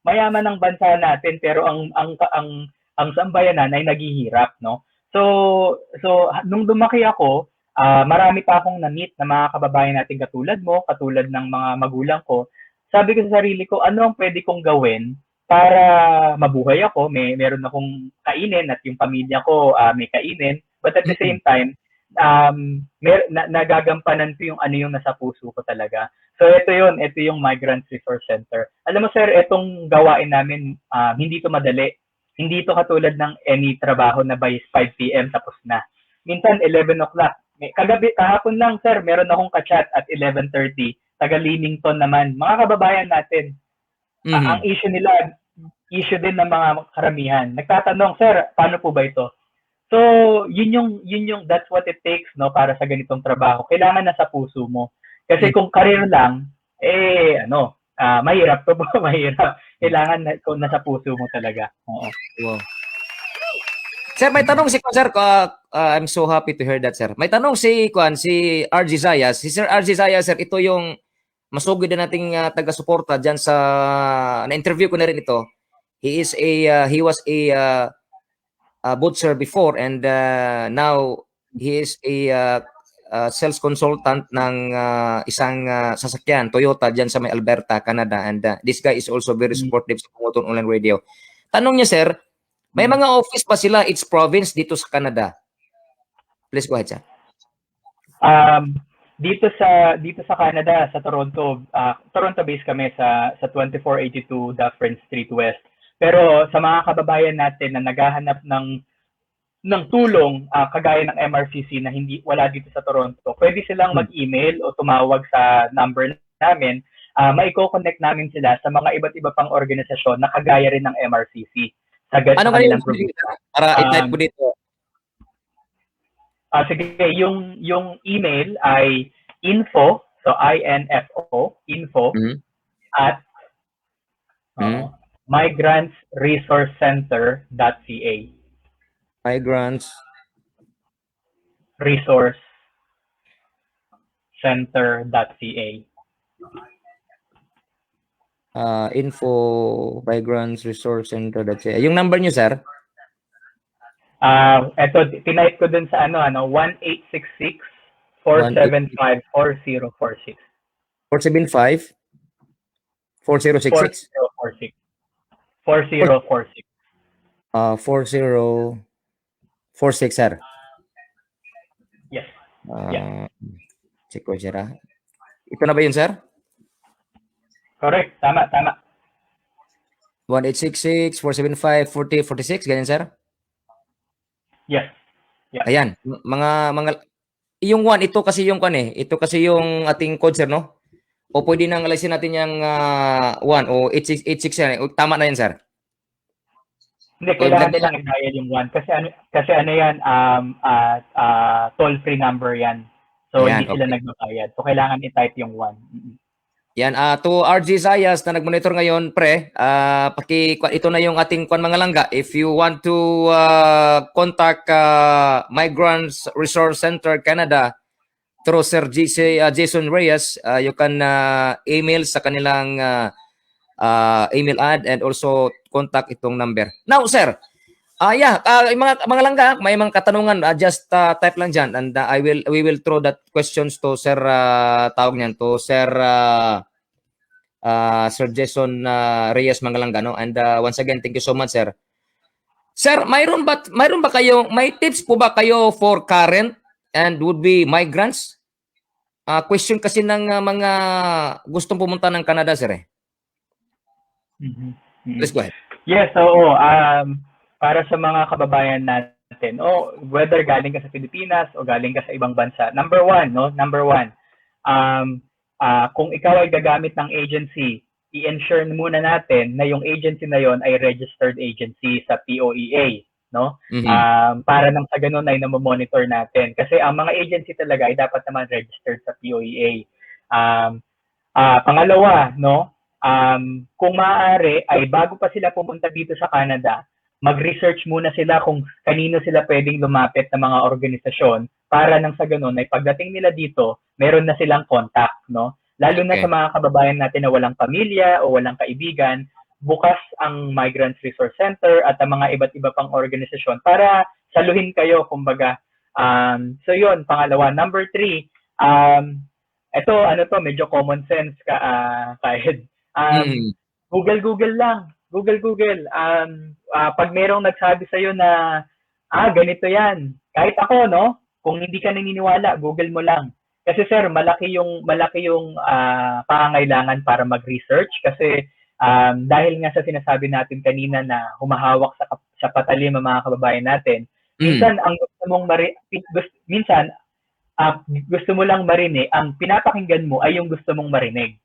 Mayaman ang bansa natin pero ang sambayanan ay naghihirap, no? So nung lumaki ako, marami pa akong na-meet na mga kababayan natin katulad mo, katulad ng mga magulang ko. Sabi ko sa sarili ko, ano ang pwede kong gawin para mabuhay ako, meron akong kainin at yung pamilya ko may kainin, but at the same time, nagagampanan ko yung nasa puso ko talaga. So ito yung Migrant Resource Center. Alam mo sir, itong gawain namin, hindi to madali. Hindi to katulad ng any trabaho na by 5 p.m. tapos na. Minsan 11 o'clock. Kahapon lang sir, meron akong ka-chat at 11:30. Taga Leamington naman. Mga kababayan natin. Ang issue din ng mga karamihan. Nagtatanong, sir, paano po ba ito? So, yun yung that's what it takes, no, para sa ganitong trabaho. Kailangan nasa puso mo. Kasi kung career lang, mahirap to po, mahirap. Kailangan nasa puso mo talaga. Oo. Wow. Sir, may tanong si sir. I'm so happy to hear that, sir. May tanong si RG Zayas. Si Sir RG Zayas, sir, ito yung masugid na nating taga-suporta diyan sa na-interview ko na rin ito. He was a butcher before and now he is a sales consultant ng isang sasakyan, Toyota, dyan sa may Alberta, Canada. And this guy is also very supportive sa Bumuton Online Radio. Tanong niya, sir, may mga office pa sila each province dito sa Canada? Please go ahead, sir. Dito sa Canada, sa Toronto, Toronto-based kami sa 2482 Dufferin Street West. Pero sa mga kababayan natin na naghahanap ng tulong kagaya ng MRCC na wala dito sa Toronto, pwede silang mag-email o tumawag sa number namin. Maiko-connect namin sila sa mga iba't iba pang organisasyon na kagaya rin ng MRCC. Sa ano kanilang probinsya. Para i-type ko dito. Sige, yung email ay info, so info, info Mm. at Mm. migrantsresourcecenter.ca. Migrants resourcecenter.ca. info Migrants Resource Center. That's it. Yung number niyo, sir? Eto, tinype ko dun sa 1866 475 4046. 475 4066. 4046. 4046. 4046, sir. Yes. Yeah. Check ko, sir. Ito na ba yun, sir? Correct. Tama. 1866 475 4046, ganyan, sir? Yes. Yeah. Ayan, mga yung one, ito kasi yung ito kasi yung ating code, sir, no? O pwede nang alisin natin yung one o 8686 yan. Tama na yan, sir. Hindi, kailangan nilang i-dial yung 1 kasi ano yan, toll-free number yan. So, Ayan, hindi sila nagbabayad. So, kailangan i-type yung 1. Yan, to RG Zayas na nag-monitor ngayon, pre, ito na yung ating mga langga. If you want to contact Migrants Resource Center Canada through Sir Jason Reyes, you can email sa kanilang email ad and also contact itong number. Now, sir, mga langga, may mga katanungan, just type lang dyan and we will throw that questions to Sir tawag niyan to Sir Sir Jason Reyes Mangalanga, no? And once again, thank you so much, sir. Sir, mayroon ba may tips po ba kayo for current and would be migrants? Question kasi ng mga gustong pumunta ng Canada, sir. Let's go ahead. Yes, so para sa mga kababayan natin, whether galing ka sa Pilipinas o galing ka sa ibang bansa, number one, kung ikaw ay gagamit ng agency, i-ensure muna natin na yung agency na yon ay registered agency sa POEA, no? Para nang sa ganun ay namo-monitor natin. Kasi ang mga agency talaga ay dapat naman registered sa POEA. Pangalawa, no? Kung maaari ay bago pa sila pumunta dito sa Canada, mag-research muna sila kung kanino sila pwedeng lumapit na mga organisasyon para nang sa ganun ay pagdating nila dito, meron na silang contact, no? Lalo na sa mga kababayan natin na walang pamilya o walang kaibigan, bukas ang Migrants Resource Center at ang mga iba't iba pang organisasyon para saluhin kayo, kumbaga. So yun, pangalawa. Number 3, ito, medyo common sense kahit. Google lang. Google. Pag merong nagsabi sa'yo na, ganito yan. Kahit ako, no? Kung hindi ka naniniwala, Google mo lang. Kasi sir, malaki yung pangangailangan para mag-research kasi dahil nga sa sinasabi natin kanina na humahawak sa patalim ang mga kababayan natin, minsan ang gusto mong gusto mo lang marinig, ang pinapakinggan mo ay yung gusto mong marinig.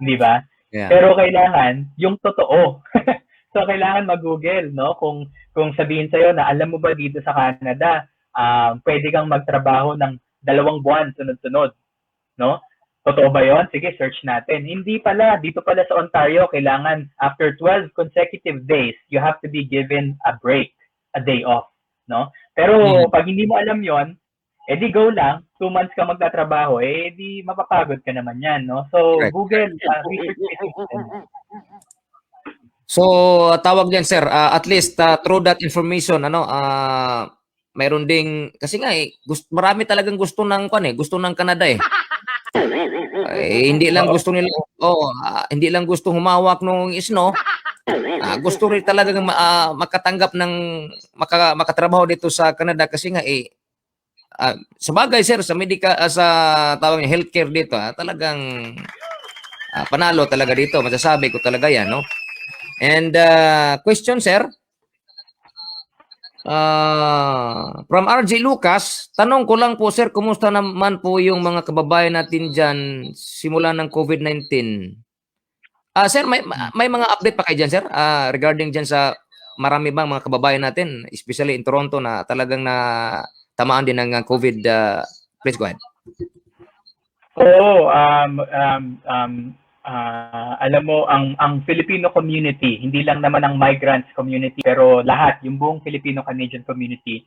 Di ba? Yeah. Pero kailangan yung totoo. So kailangan mag-Google, no? Kung sabihin sa'yo na alam mo ba dito sa Canada, pwede kang magtrabaho ng 2 buwan sunod-sunod, no? Totoo ba 'yon? Sige, search natin. Hindi pala, dito pala sa Ontario, kailangan after 12 consecutive days, you have to be given a break, a day off, no? Pero pag hindi mo alam 'yon, edi go lang, 2 months ka magtatrabaho, edi mapapagod ka naman 'yan, no? So Correct. Google, research system. So, tawag diyan, sir, at least through that information, mayroon ding kasi nga marami talagang gusto ng gusto ng Canada eh. Hindi lang gusto nila hindi lang gusto humawak ng snow. Gusto rin talagang makatanggap ng makatrabaho dito sa Canada kasi nga sa bagay, sir, sa sa tawag niya healthcare dito, talagang panalo talaga dito, masasabi ko talaga 'yan, no? And question, sir, from RJ Lucas, tanong ko lang po, sir, kumusta naman po yung mga kababayan natin dyan simula ng COVID-19? Sir, may mga update pa kayo dyan, sir, regarding dyan sa marami bang mga kababayan natin, especially in Toronto, na talagang tamaan din ng COVID. Please go ahead. Oo, alam mo, ang Filipino community, hindi lang naman ang migrants community, pero lahat, yung buong Filipino-Canadian community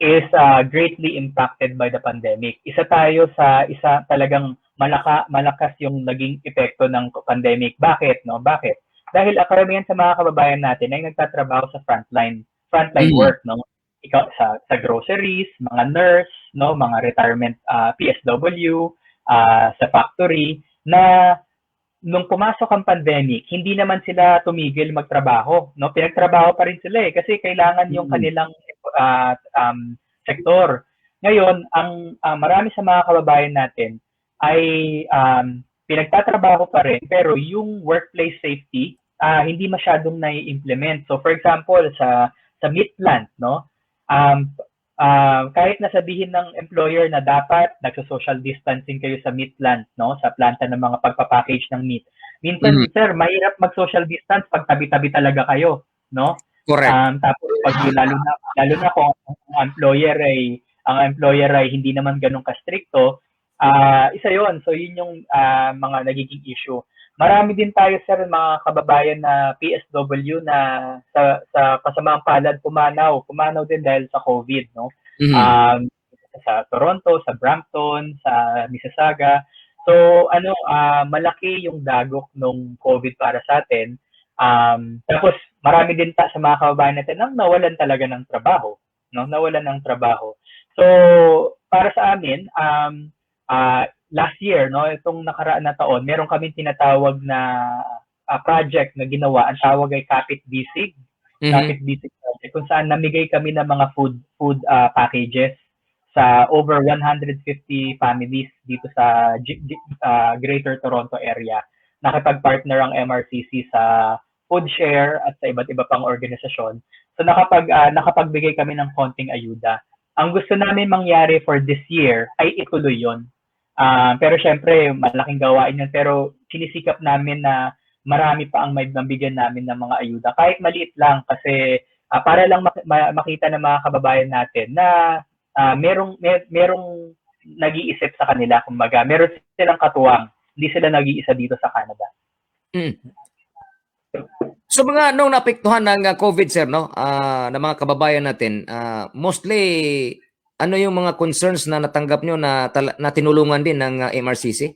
is greatly impacted by the pandemic. Isa tayo sa isa talagang malakas yung naging epekto ng pandemic. Bakit? No? Bakit? Dahil karamihan sa mga kababayan natin ay nagtatrabaho sa frontline work, no? Ikaw sa groceries, mga nurse, no, mga retirement PSW, sa factory na nung pumasok ang pandemic, hindi naman sila tumigil magtrabaho, no? Pinagtrabaho pa rin sila kasi kailangan yung kanilang sektor. Ngayon, ang marami sa mga kababayan natin ay pinagtatrabaho pa rin, pero yung workplace safety hindi masyadong nai-implement. So for example, sa meat plant, no? Kahit nasabihin ng employer na dapat nagso-social distancing kayo sa meat plant, no? Sa planta ng mga pagpapackage ng meat. Minsan, sir, mahirap mag-social distance pag tabi-tabi talaga kayo, no? Correct. Tapos pag lalo na kung ang employer ay hindi naman ganun ka-stricto, isa 'yon. So yun yung mga nagiging issue. Marami din tayo, sir, mga kababayan na PSW na sa kasamaang palad pumanaw din dahil sa COVID, no? Sa Toronto, sa Brampton, sa Mississauga. So malaki yung dagok nung COVID para sa atin. Tapos marami din sa mga kababayan natin ang nawalan talaga ng trabaho, no? Nawalan ng trabaho. So para sa amin, last year, no, itong nakaraan na taon, meron kaming tinatawag na project na ginawa. Ang tawag ay Kapit Bisig. Kapit Bisig project, kung saan namigay kami ng mga food packages sa over 150 families dito sa Greater Toronto area. Nakipag-partner ang MRCC sa food share at sa iba't iba pang organisasyon. So nakapagbigay kami ng konting ayuda. Ang gusto namin mangyari for this year ay ituloy yon. Pero syempre, malaking gawain yun. Pero sinisikap namin na marami pa ang may mabigyan namin ng mga ayuda. Kahit maliit lang kasi para lang makita ng mga kababayan natin na merong nag-iisip sa kanila. Kumbaga, meron silang katuwang. Hindi sila nag-iisa dito sa Canada. So mga nung naapektuhan ng COVID, sir, no, ng mga kababayan natin, mostly ano yung mga concerns na natanggap nyo na tinulungan din ng MRCC?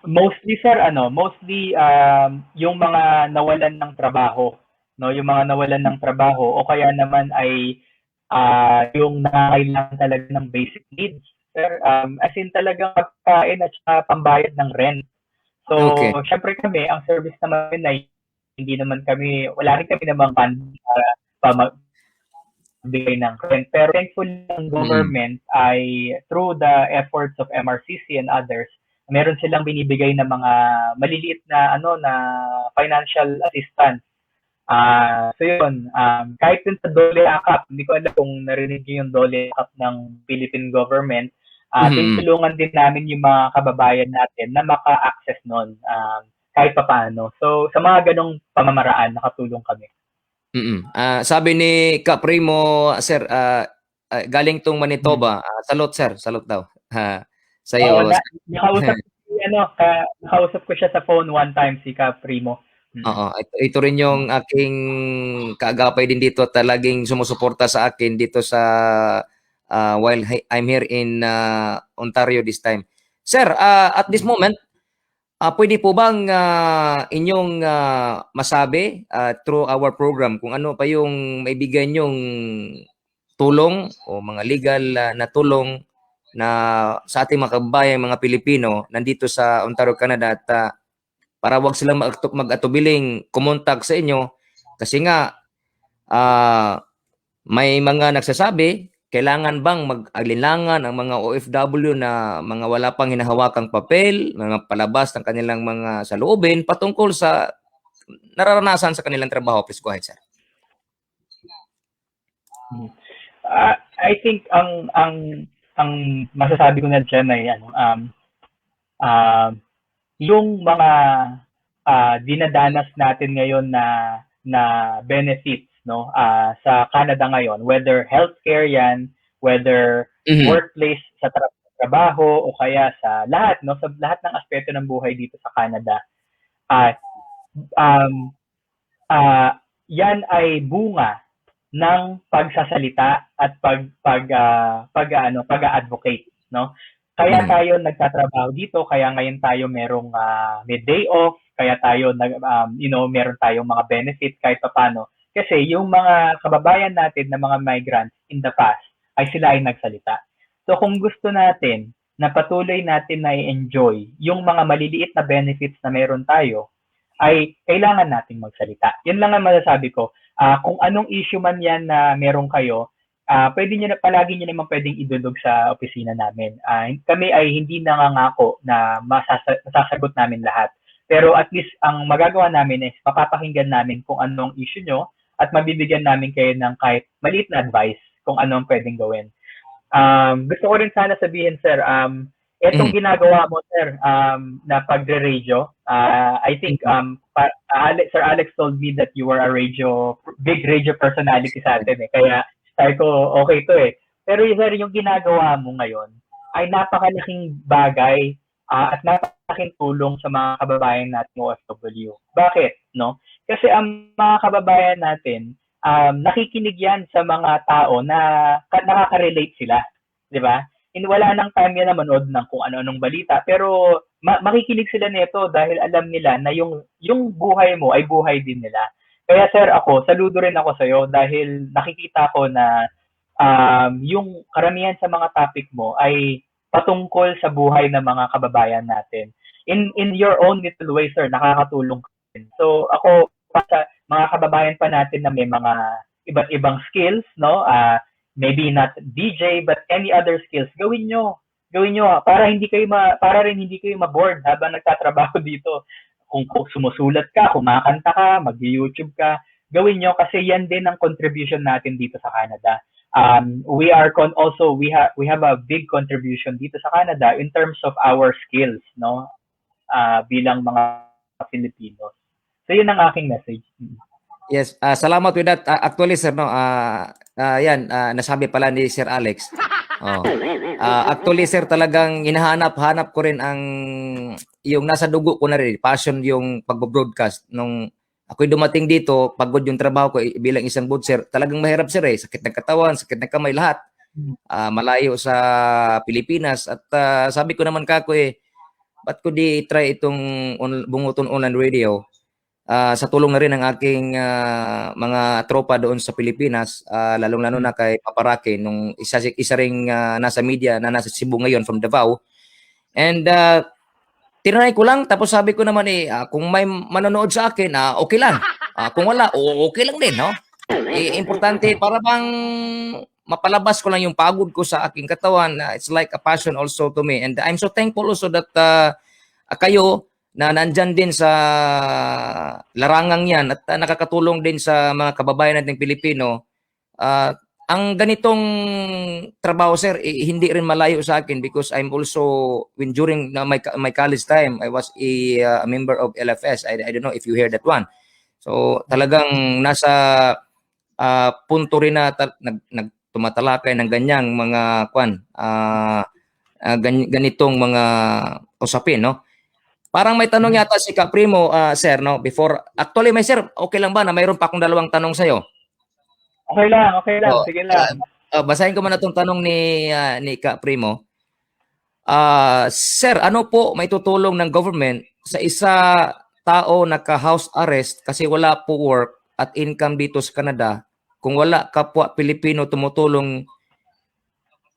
Mostly, sir, yung mga nawalan ng trabaho, no, yung mga nawalan ng trabaho o kaya naman ay yung nangangailangan talaga ng basic needs, sir. As in talagang pagkain at saka pambayad ng rent. So, syempre kami, ang service naman ay hindi naman kami, wala rin kami namang para magbigay ng rent. Pero thankfully, ang government ay through the efforts of MRCC and others, meron silang binibigay na mga maliliit na na financial assistance. So yun, kahit dun sa Dole Akap, hindi ko alam kung narinig niyo yung Dole Akap ng Philippine government, tinulungan din namin yung mga kababayan natin na maka-access nun kahit pa paano. So sa mga ganong pamamaraan, nakatulong kami. Sabi ni Ka Primo, sir, galing tong Manitoba. Salute, sir. Salute daw. Sa'yo. Nakausap ko siya sa phone one time, si Ka Primo. Oo, ito rin yung aking kaagapay din dito, talagang sumusuporta sa akin dito sa while I'm here in Ontario this time. Sir, at this moment, pwede po bang inyong masabi through our program kung ano pa yung maibigay nyong tulong o mga legal na tulong na sa ating mga kababayan, mga Pilipino nandito sa Ontario, Canada, at para wag silang mag-atubiling kumontak sa inyo kasi nga may mga nagsasabi kailangan bang mag-alinlangan ang mga OFW na mga wala pang hinahawakang papel, mga palabas ng kanilang mga saloobin patungkol sa nararanasan sa kanilang trabaho. Please go ahead, sir. I think ang masasabi ko na dyan ay yung mga dinadanas natin ngayon na benefits, no, sa Canada ngayon, whether healthcare yan, whether Mhm. workplace sa trabaho o kaya sa lahat, no, sa lahat ng aspeto ng buhay dito sa Canada, ah um, yan ay bunga ng pagsasalita at pag-advocate, no? Kaya Mhm. tayo nagtatrabaho dito, kaya ngayon tayo merong may day off, kaya tayo meron tayong mga benefits kahit papaano. Kasi yung mga kababayan natin na mga migrants in the past ay sila ay nagsalita. So kung gusto natin na patuloy natin na i-enjoy yung mga maliliit na benefits na meron tayo, ay kailangan nating magsalita. Yun lang ang masasabi ko. Kung anong issue man yan na meron kayo, pwede nyo na, palagi nyo naman pwedeng idudog sa opisina namin. Kami ay hindi nangangako na masasagot namin lahat. Pero at least ang magagawa namin is papapakinggan namin kung anong issue nyo at mabibigyan namin kayo ng kahit maliit na advice kung anong pwedeng gawin. Gusto ko rin sana sabihin, sir, etong Mhm. ginagawa mo, sir, na pagre-radio, I think Sir Alex told me that you were a big radio personality sa atin eh. Kaya sabi ko, okay to eh. Pero sir, yung ginagawa mo ngayon ay napakalaking bagay at napakalaking tulong sa mga kababayan natin OFW. Bakit? No? Kasi ang mga kababayan natin, nakikinig yan sa mga tao na nakaka-relate sila. Di ba? Wala nang time yan na manood ng kung ano-anong balita. Pero makikinig sila nito dahil alam nila na yung buhay mo ay buhay din nila. Kaya sir, saludo rin ako sa'yo dahil nakikita ko na yung karamihan sa mga topic mo ay patungkol sa buhay ng mga kababayan natin. In your own little way, sir, nakakatulong ka rin. So ako, sa mga kababayan pa natin na may mga iba't ibang skills, no? Maybe not DJ but any other skills, gawin nyo para rin hindi kayo ma-bored habang nagtatrabaho dito. Kung sumusulat ka, kumakanta ka, mag-YouTube ka, gawin nyo kasi yan din ang contribution natin dito sa Canada. We have a big contribution dito sa Canada in terms of our skills, no? Bilang mga Filipinos. So yun ang aking message. Yes, salamat with that. Actually, sir, no, yan, nasabi pala ni Sir Alex. Oh. Actually, sir, talagang hinahanap-hanap ko rin yung nasa dugo ko na rin, passion yung pagbo-broadcast. Nung ako'y dumating dito, pagod yung trabaho ko bilang isang bootser, talagang mahirap, sir, eh. Sakit ng katawan, sakit ng kamay, lahat. Malayo sa Pilipinas. At sabi ko naman kako, ba't ko di try itong Bunguton Online Radio? Sa tulong na rin ng aking mga tropa doon sa Pilipinas, lalong-lalo na kay Paparake, nung isa ring nasa media na nasa Cebu ngayon from Davao. And tinry ko lang, tapos sabi ko naman kung may manonood sa akin, okay lang. Kung wala, okay lang din, no? Importante para bang mapalabas ko lang yung pagod ko sa aking katawan. It's like a passion also to me. And I'm so thankful also that kayo na nandyan din sa larangang yan at nakakatulong din sa mga kababayan nating Pilipino. Ang ganitong trabaho, sir, hindi rin malayo sa akin because I'm also, during my college time, I was a member of LFS. I don't know if you hear that one. So talagang nasa punto rin na tumatalakay ng ganyang mga ganitong mga usapin, no? Parang may tanong yata si Kaprimo, sir, no? Before, actually, may sir, okay lang ba na mayroon pa akong dalawang tanong sa'yo? Okay lang. Sige lang. Basahin ko muna itong tanong ni Kaprimo. Sir, ano po may tutulong ng government sa isa tao naka-house arrest kasi wala po work at income dito sa Canada? Kung wala kapwa Pilipino tumutulong,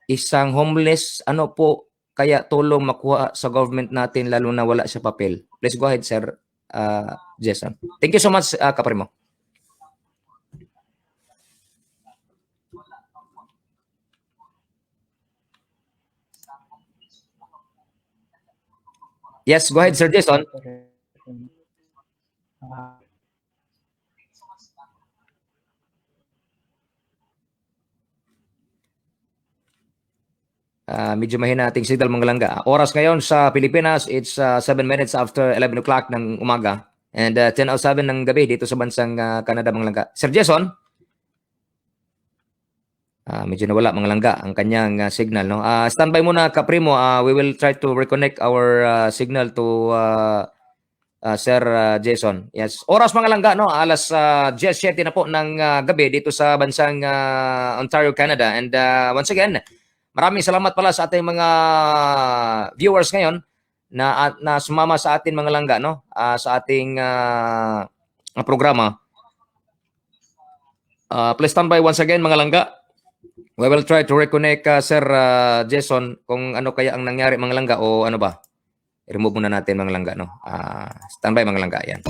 isang homeless, ano po kaya tulong makuha sa government natin lalo na wala sa papel? Please go ahead, Sir Jason. Thank you so much, Kaprimo. Yes, go ahead, Sir Jason. Medyo mahina ating signal, mga langga. Oras ngayon sa Pilipinas, it's 7 minutes after 11 o'clock ng umaga and 10:07 ng gabi dito sa bansang Canada, mga langga. Sir Jason? Medyo nawala mga langga ang kanyang signal, no. Standby muna Kaprimo. We will try to reconnect our signal to Sir Jason. Yes. Oras mga langga, no. Alas 10:07 na po ng gabi dito sa bansang Ontario, Canada. And once again, maraming salamat pala sa ating mga viewers ngayon na sumama sa atin mga langga, no. Sa ating programa. Please stand by once again mga langga. We will try to reconnect Sir Jason kung ano kaya ang nangyari mga langga o ano ba. I-remove muna natin mga langga, no. Standby mga langga yan.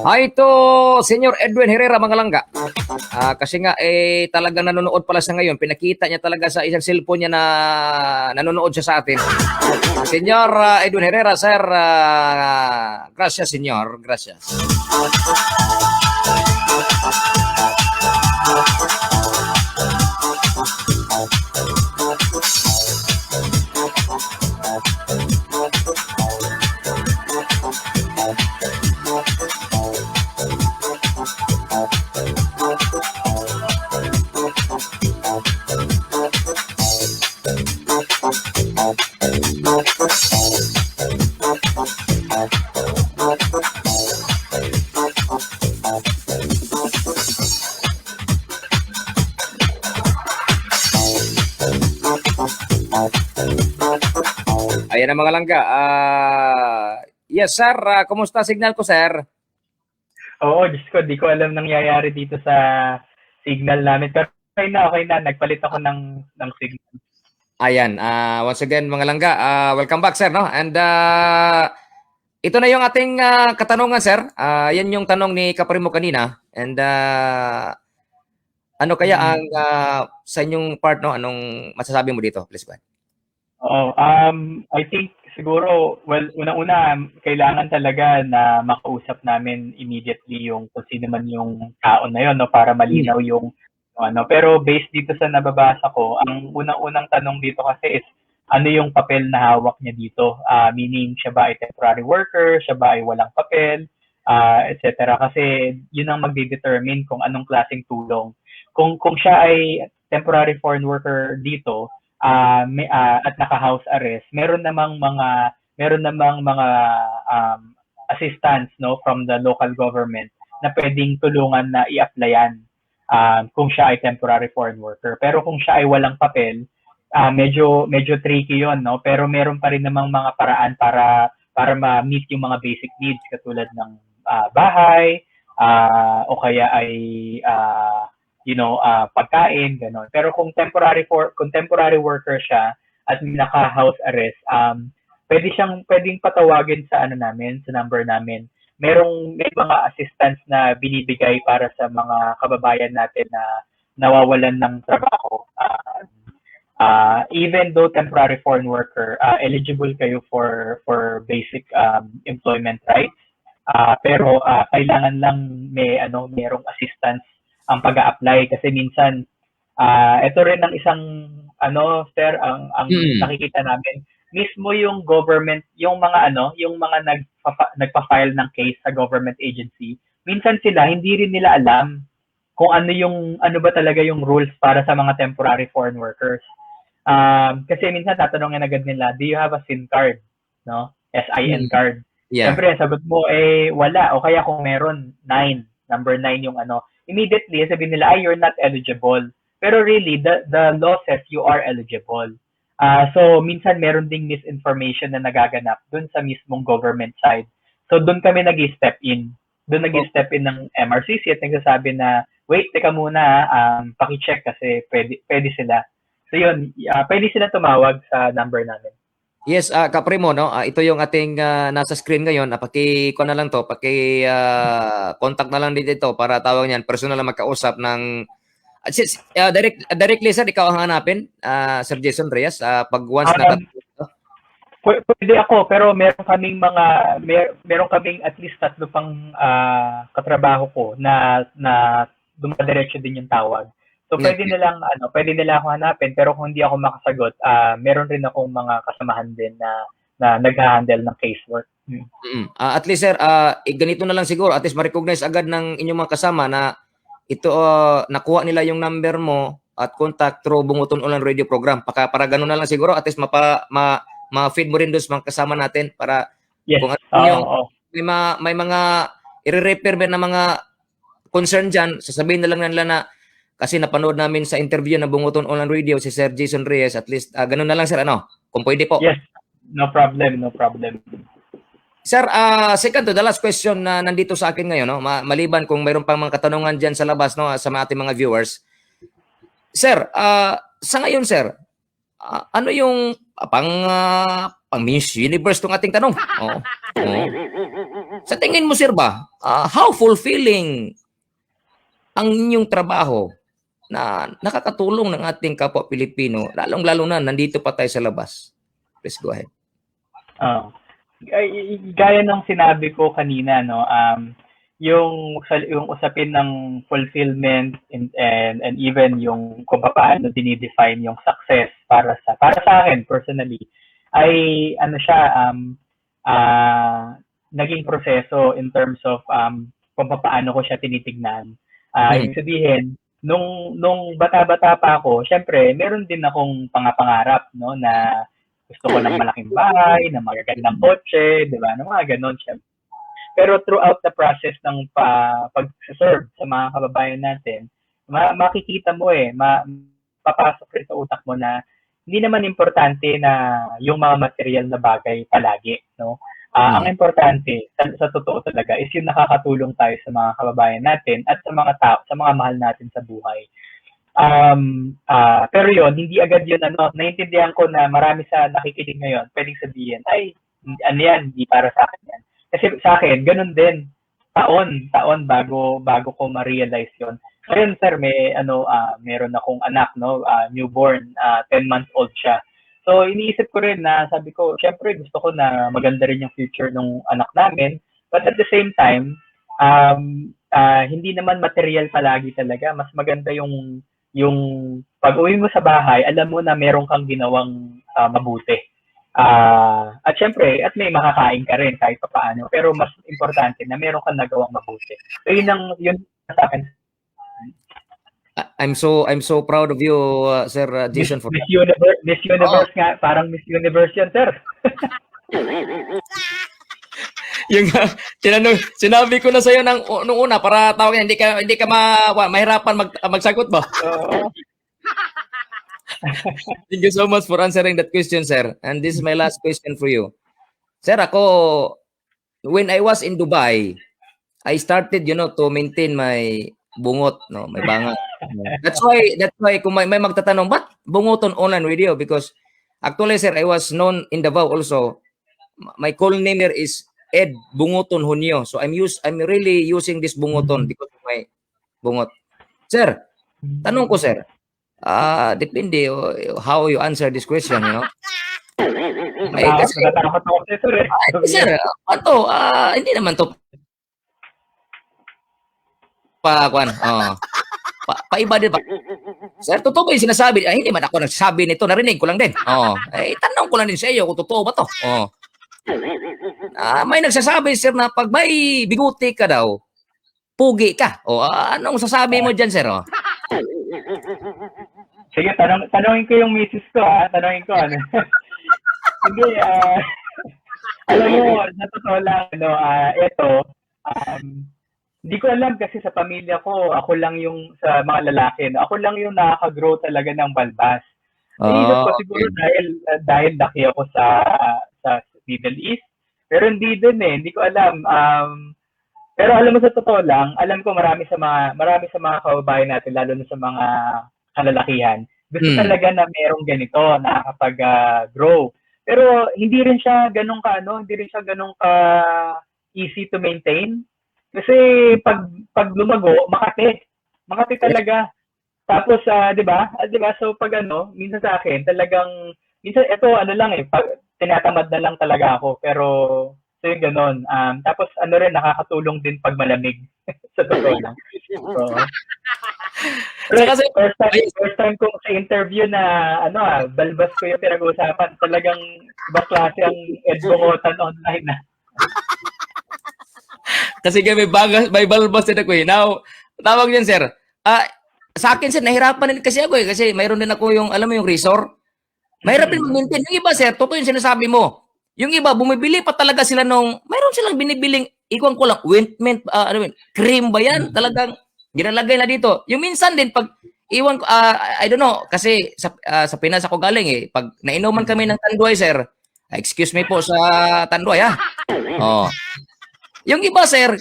Ito, Senyor Edwin Herrera mga langga. Kasi nga talagang nanonood pala sa ngayon. Pinakita niya talaga sa isang cellphone niya na nanonood siya sa atin. Senyor Edwin Herrera, sir. Gracias, senyor. Gracias. Ayan ang mga langga. Yes, sir. Kumusta signal ko, sir? Oo, Diyos ko, di ko alam nangyayari dito sa signal namin. Pero okay na. Nagpalit ako ng signal. Ayan. Once again, mga langga, welcome back, sir. No? And ito na yung ating katanungan, sir. Yan yung tanong ni Kaprimo kanina. And ano kaya ang sa inyong part, no? Anong masasabi mo dito? Please go ahead. Oo, I think siguro, well, unang-una, kailangan talaga na makausap namin immediately yung kung sino man yung tao na yun, no, para malinaw yung ano. Pero based dito sa nababasa ko, ang unang-unang tanong dito kasi is, ano yung papel na hawak niya dito? Meaning, siya ba ay temporary worker? Siya ba ay walang papel? Etc. Kasi yun ang magde-determine kung anong klaseng tulong. Kung siya ay temporary foreign worker dito, at naka-house arrest, meron namang mga assistance, no, from the local government na pwedeng tulungan na i-applyan kung siya ay temporary foreign worker. Pero kung siya ay walang papel, medyo tricky 'yon, no? Pero meron pa rin namang mga paraan para ma-meet yung mga basic needs katulad ng bahay, o kaya ay pagkain, gano'n. Pero kung temporary worker siya at naka-house arrest, pwedeng patawagin sa sa number namin. May mga assistance na binibigay para sa mga kababayan natin na nawawalan ng trabaho. Even though temporary foreign worker, eligible kayo for basic employment rights. Pero kailangan lang merong assistance ang pag-a-apply kasi minsan ito rin ang isang sir, ang nakikita namin mismo yung government, yung mga nagpa-file ng case sa government agency, minsan sila hindi rin nila alam kung ano ba talaga yung rules para sa mga temporary foreign workers. Kasi minsan tatanungin agad nila, do you have a SIN card, no? SIN card. Yeah. Siyempre, sagot mo wala, o kaya kung meron, number 9 yung immediately sabihin nila, you're not eligible. Pero really, the law says you are eligible. So, minsan meron ding misinformation na nagaganap dun sa mismong government side. So, dun kami nag-step in. Dun nag-step in ng MRCC at nagsasabi na, wait, teka muna, paki-check kasi pwede sila. So, yun, pwede sila tumawag sa number namin. Yes, Kaprimo, no? Ito yung ating nasa screen ngayon. Paki-ko na lang to, contact na lang dito para tawag niyan, personal na magkausap ng directly sir, ikaw ang hanapin, Sir Jason Reyes, pag once na pwede ako, pero meron kaming at least 3 pang katrabaho ko na dumadiretso din yung tawag. So pwede nila ako hanapin, pero kung hindi ako makasagot, meron rin akong mga kasamahan din na nag-handle ng casework. At least sir, ganito na lang siguro, at least ma-recognize agad ng inyong mga kasama na ito nakuha nila yung number mo at contact through Bunguton Online Radio Program. Para ganun na lang siguro, at least ma-feed mo rin doon sa mga kasama natin para kung ano yung may mga i-repair na mga concern dyan, sasabihin na lang nila na kasi napanood namin sa interview ng Bunguton Online Radio si Sir Jason Reyes, at least ganun na lang sir, kung pwede po. Yes, no problem. Sir, second to the last question na nandito sa akin ngayon, maliban kung mayroon pang mga katanungan dyan sa labas, sa ating mga viewers. Sir, sa ngayon sir, ano yung pang Miss Universe tong ating tanong? Sa tingin mo sir ba, how fulfilling ang inyong trabaho na nakakatulong ng ating kapwa Pilipino, lalong-lalo na nandito pa tayo sa labas? Please go ahead. Gaya ng sinabi ko kanina, yung usapin ng fulfillment and even yung kung paano dinidefine yung success para sa akin personally ay naging proseso in terms of kung paano ko siya tinitignan. Ibig sabihin, nung bata-bata pa ako, syempre, meron din akong pangarap, na gusto ko ng malaking bahay, ng magagandang kotse, di ba? Ng mga ganon, syempre. Pero throughout the process ng pag-serve sa mga kababayan natin, makikita mo papasok rin sa utak mo na hindi naman importante na yung mga material na bagay palagi, no? Ang importante sa totoo talaga is yung nakakatulong tayo sa mga kababayan natin at sa mga tao, sa mga mahal natin sa buhay. Pero yon, hindi agad yun, naiintindihan ko na marami sa nakikinig ngayon, pwedeng sabihin, ay, ano yan, hindi para sa akin yan. Kasi sa akin, ganun din, taon bago ko ma-realize yon. Ngayon, sir, meron akong anak, newborn, 10 months old siya. So, iniisip ko rin na sabi ko, syempre gusto ko na maganda rin yung future ng anak namin. But at the same time, hindi naman material palagi talaga. Mas maganda yung pag-uwi mo sa bahay, alam mo na meron kang ginawang mabuti. At syempre, at may makakain ka rin kahit paano. Pero mas importante na meron kang nagawang mabuti. So, yun sa akin. I'm so proud of you, Sir Jason. Miss Universe nga, parang Miss Universe yan, sir. Yung sinabi ko na sa iyo nung una para tawagin hindi ka mahirapan magsagot ba? Thank you so much for answering that question, sir. And this is my last question for you. Sir, ako when I was in Dubai, I started to maintain my bungot, may bangat. That's why kung may magtatanong, ba't Bunguton Online Radio? Because actually, sir, I was known in Davao also. My call name here is Ed Bunguton Hunyo. So I'm really using this Bunguton because of my bungot. Sir, tanong ko, sir. Depende how you answer this question, Kasi, sir, hindi naman to paiba din ba? Sir, totoo ba yung sinasabi? Ay, hindi man ako nagsasabi nito. Narinig ko lang din. Tanong ko lang din sa iyo kung totoo ba to. May nagsasabi, sir, na pag may biguti ka daw, pugi ka. Anong sasabi mo dyan, sir? Sige, tanongin ko yung misis ko, Tanongin ko, Hindi, alam mo, sa totoo lang, hindi ko alam kasi sa pamilya ko, ako lang yung sa mga lalaki, ako lang yung nakaka-grow talaga ng balbas. Iisip ko siguro dahil laki ako sa Middle East, pero hindi din hindi ko alam. Pero alam mo sa totoo lang, alam ko marami sa mga kababayan natin, lalo na sa mga kalalakihan, gusto talaga na merong ganito, nakakapag-grow. Pero hindi rin siya ganun ka easy to maintain. Kasi pag lumago, Makati talaga. Tapos 'di ba? So pag minsan sa akin talagang minsan ito tinatamad na lang talaga ako, pero so yung ganoon. Tapos rin nakakatulong din pag malamig sa totoo lang. Oo. Saka sir, First time kong sa interview na balbas ko yung pinag-uusapan. Talagang ibang klase ang Edbongotan online na. kasi kami may balbas din ako eh. Now, tawag yan sir. Sa akin sir, nahirapan din kasi ako eh. Kasi mayroon din ako yung, alam mo yung resort. Mahirap din mag-maintain. Yung iba sir, totoo yung sinasabi mo. Yung iba, bumibili pa talaga sila mayroon silang binibiling, ikuan ko lang, ointment, cream ba yan? Talagang, ginalagay na dito. Yung minsan din, pag, iwan ko, I don't know, kasi sa Pinas ako galing eh. Pag nainuman kami ng tanduay sir, excuse me po sa tanduay ha. Oh. Yung iba, sir,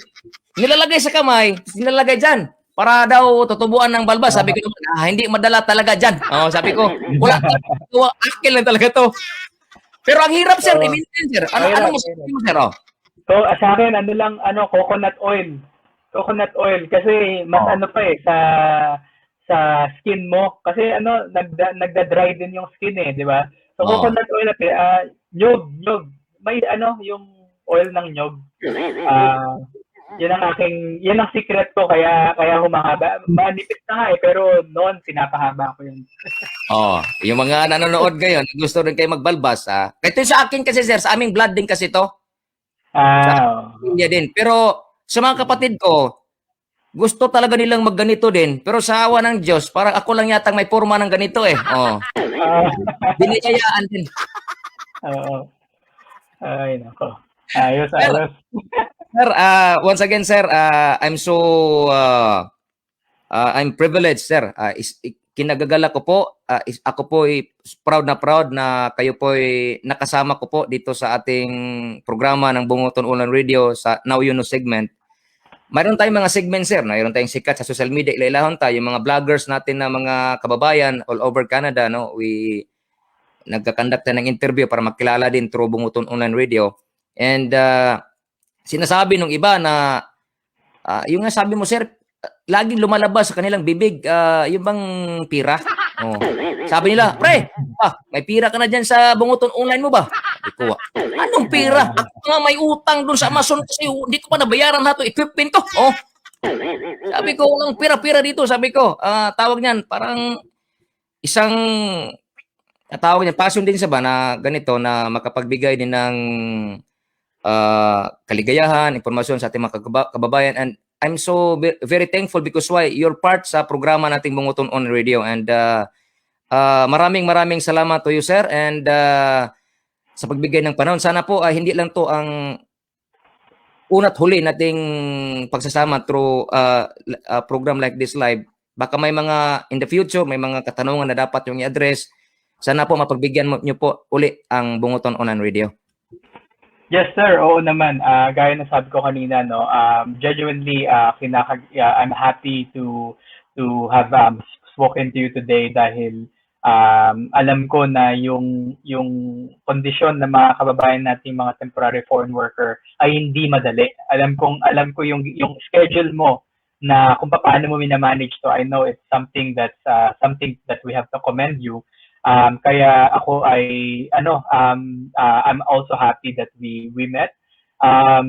nilalagay sa kamay, nilalagay dyan. Para daw tutubuan ng balbas. Sabi ko naman, hindi madala talaga dyan. Sabi ko, wala talaga. Akil lang talaga to. Pero ang hirap, sir, i-maintain, sir. Ano mo sir? So, sa akin, coconut oil. Coconut oil. Kasi, mas sa skin mo. Kasi, nagda-dry din yung skin eh, di ba? So, coconut oil, nyug. May, yung oil ng nyug. Yan ang secret ko kaya humahaba. Manipis na nga eh, pero noon pinapahaba ko yun. Yung mga nanonood ngayon, gusto rin kayo magbalbas, Ito sa akin kasi sir, sa aming blood din kasi to. Sa India din. Pero sa mga kapatid ko, gusto talaga nilang magganito din. Pero sa awa ng Diyos, parang ako lang yatang may forma ng ganito eh. Biniyayaan din. Ay, nako. Ayos. Sir, once again, sir, I'm privileged, sir. Kinagagala ko po, ako po ay proud na kayo po ay nakasama ko po dito sa ating programa ng Bunguton Online Radio sa Now You Know segment. Mayroon tayong mga segment, sir. Mayroon tayong sikat sa social media. Ilailahon tayo, yung mga vloggers natin na mga kababayan all over Canada, no? Nagkakandak tayo ng interview para makilala din through Bunguton Online Radio. And sinasabi nung iba na yung nga sabi mo sir, laging lumalabas sa kanilang bibig yung bang pira. Sabi nila, pre, may pira ka na dyan sa Bunguton Online mo ba? Sabi ko, anong pira? Ako nga may utang dun sa Amazon kasi hindi ko pa nabayaran na to equipment ko. Sabi ko, walang pira-pira dito. Sabi ko, tawag niyan, parang isang tawag niyan, passion din sa ba na ganito na makapagbigay din ng kaligayahan, informasyon sa ating mga kababayan, and I'm so very thankful because why you're part sa programa nating Bunguton on Radio, and maraming salamat to you sir, and sa pagbigay ng panahon. Sana po hindi lang to ang una't huli nating pagsasama through a program like this live. Baka may mga in the future, may mga katanungan na dapat yung i-address. Sana po mapagbigyan niyo po uli ang Bunguton Online Radio. Yes, sir. Oo naman. Gaya na sabi ko kanina, no, genuinely, I'm happy to have spoken to you today dahil alam ko na yung kondisyon ng mga kababayan nating mga temporary foreign worker ay hindi madali. Alam ko yung schedule mo na kung paano mo minamanage to. I know it's something that we have to commend you. Kaya ako ay I'm also happy that we met. I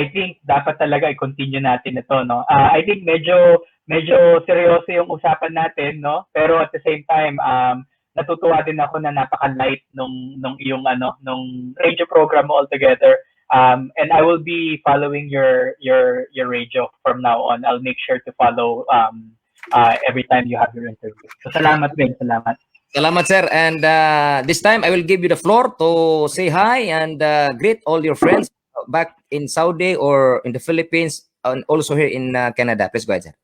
think dapat talaga i-continue natin ito, no. I think medyo seryoso yung usapan natin, no. Pero at the same time, natutuwa din ako na napaka-light nung iyong nung radio program mo altogether. And I will be following your radio from now on. I'll make sure to follow every time you have your interview. So salamat din, salamat. Salamat sir, and this time I will give you the floor to say hi and greet all your friends back in Saudi or in the Philippines and also here in Canada. Please go ahead sir.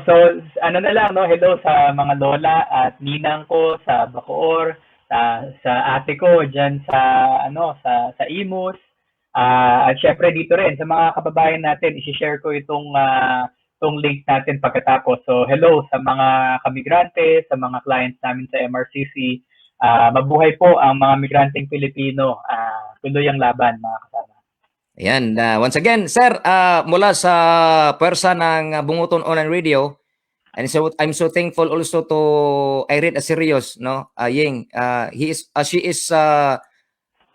So na lang, no, hello sa mga lola at ninang ko sa Bacoor, sa ate ko diyan sa Imus, at syempre dito rin sa mga kababayan natin. I-share ko itong link natin pagkatapos. So hello sa mga kamigrante, sa mga clients namin sa MRCC. Mabuhay po ang mga migranteng Pilipino. Tuloy ang laban, mga kasama. Ayan, once again, sir, mula sa pwersa ng Bunguton Online Radio, and so I'm so thankful also to Irene Asirios, no, Ying. She is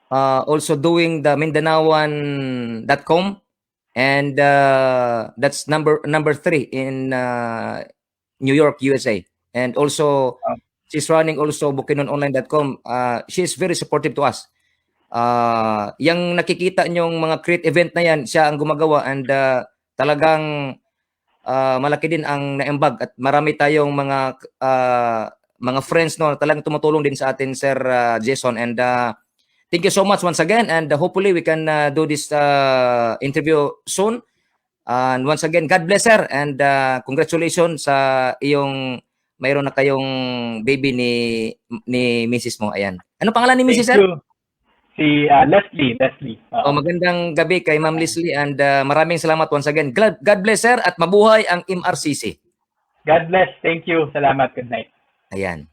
also doing the Mindanaoan.com And that's number 3 in New York, USA. And also, she's running also bukinononline.com. She's very supportive to us. Yung nakikita nyong mga create event na yan, siya ang gumagawa, and talagang malaki din ang naimbag, at marami tayong mga friends, no, talagang tumutulong din sa atin, Sir Jason. And thank you so much once again, and hopefully we can do this interview soon. And once again, God bless, sir, and congratulations sa iyong mayroon na kayong baby ni Mrs. mo. Ayan. Ano pangalan ni Mrs. sir? Thank you. Si Leslie. Magandang gabi kay Ma'am Leslie, and maraming salamat once again. God bless, sir, at mabuhay ang MRCC. God bless. Thank you. Salamat. Good night. Ayan.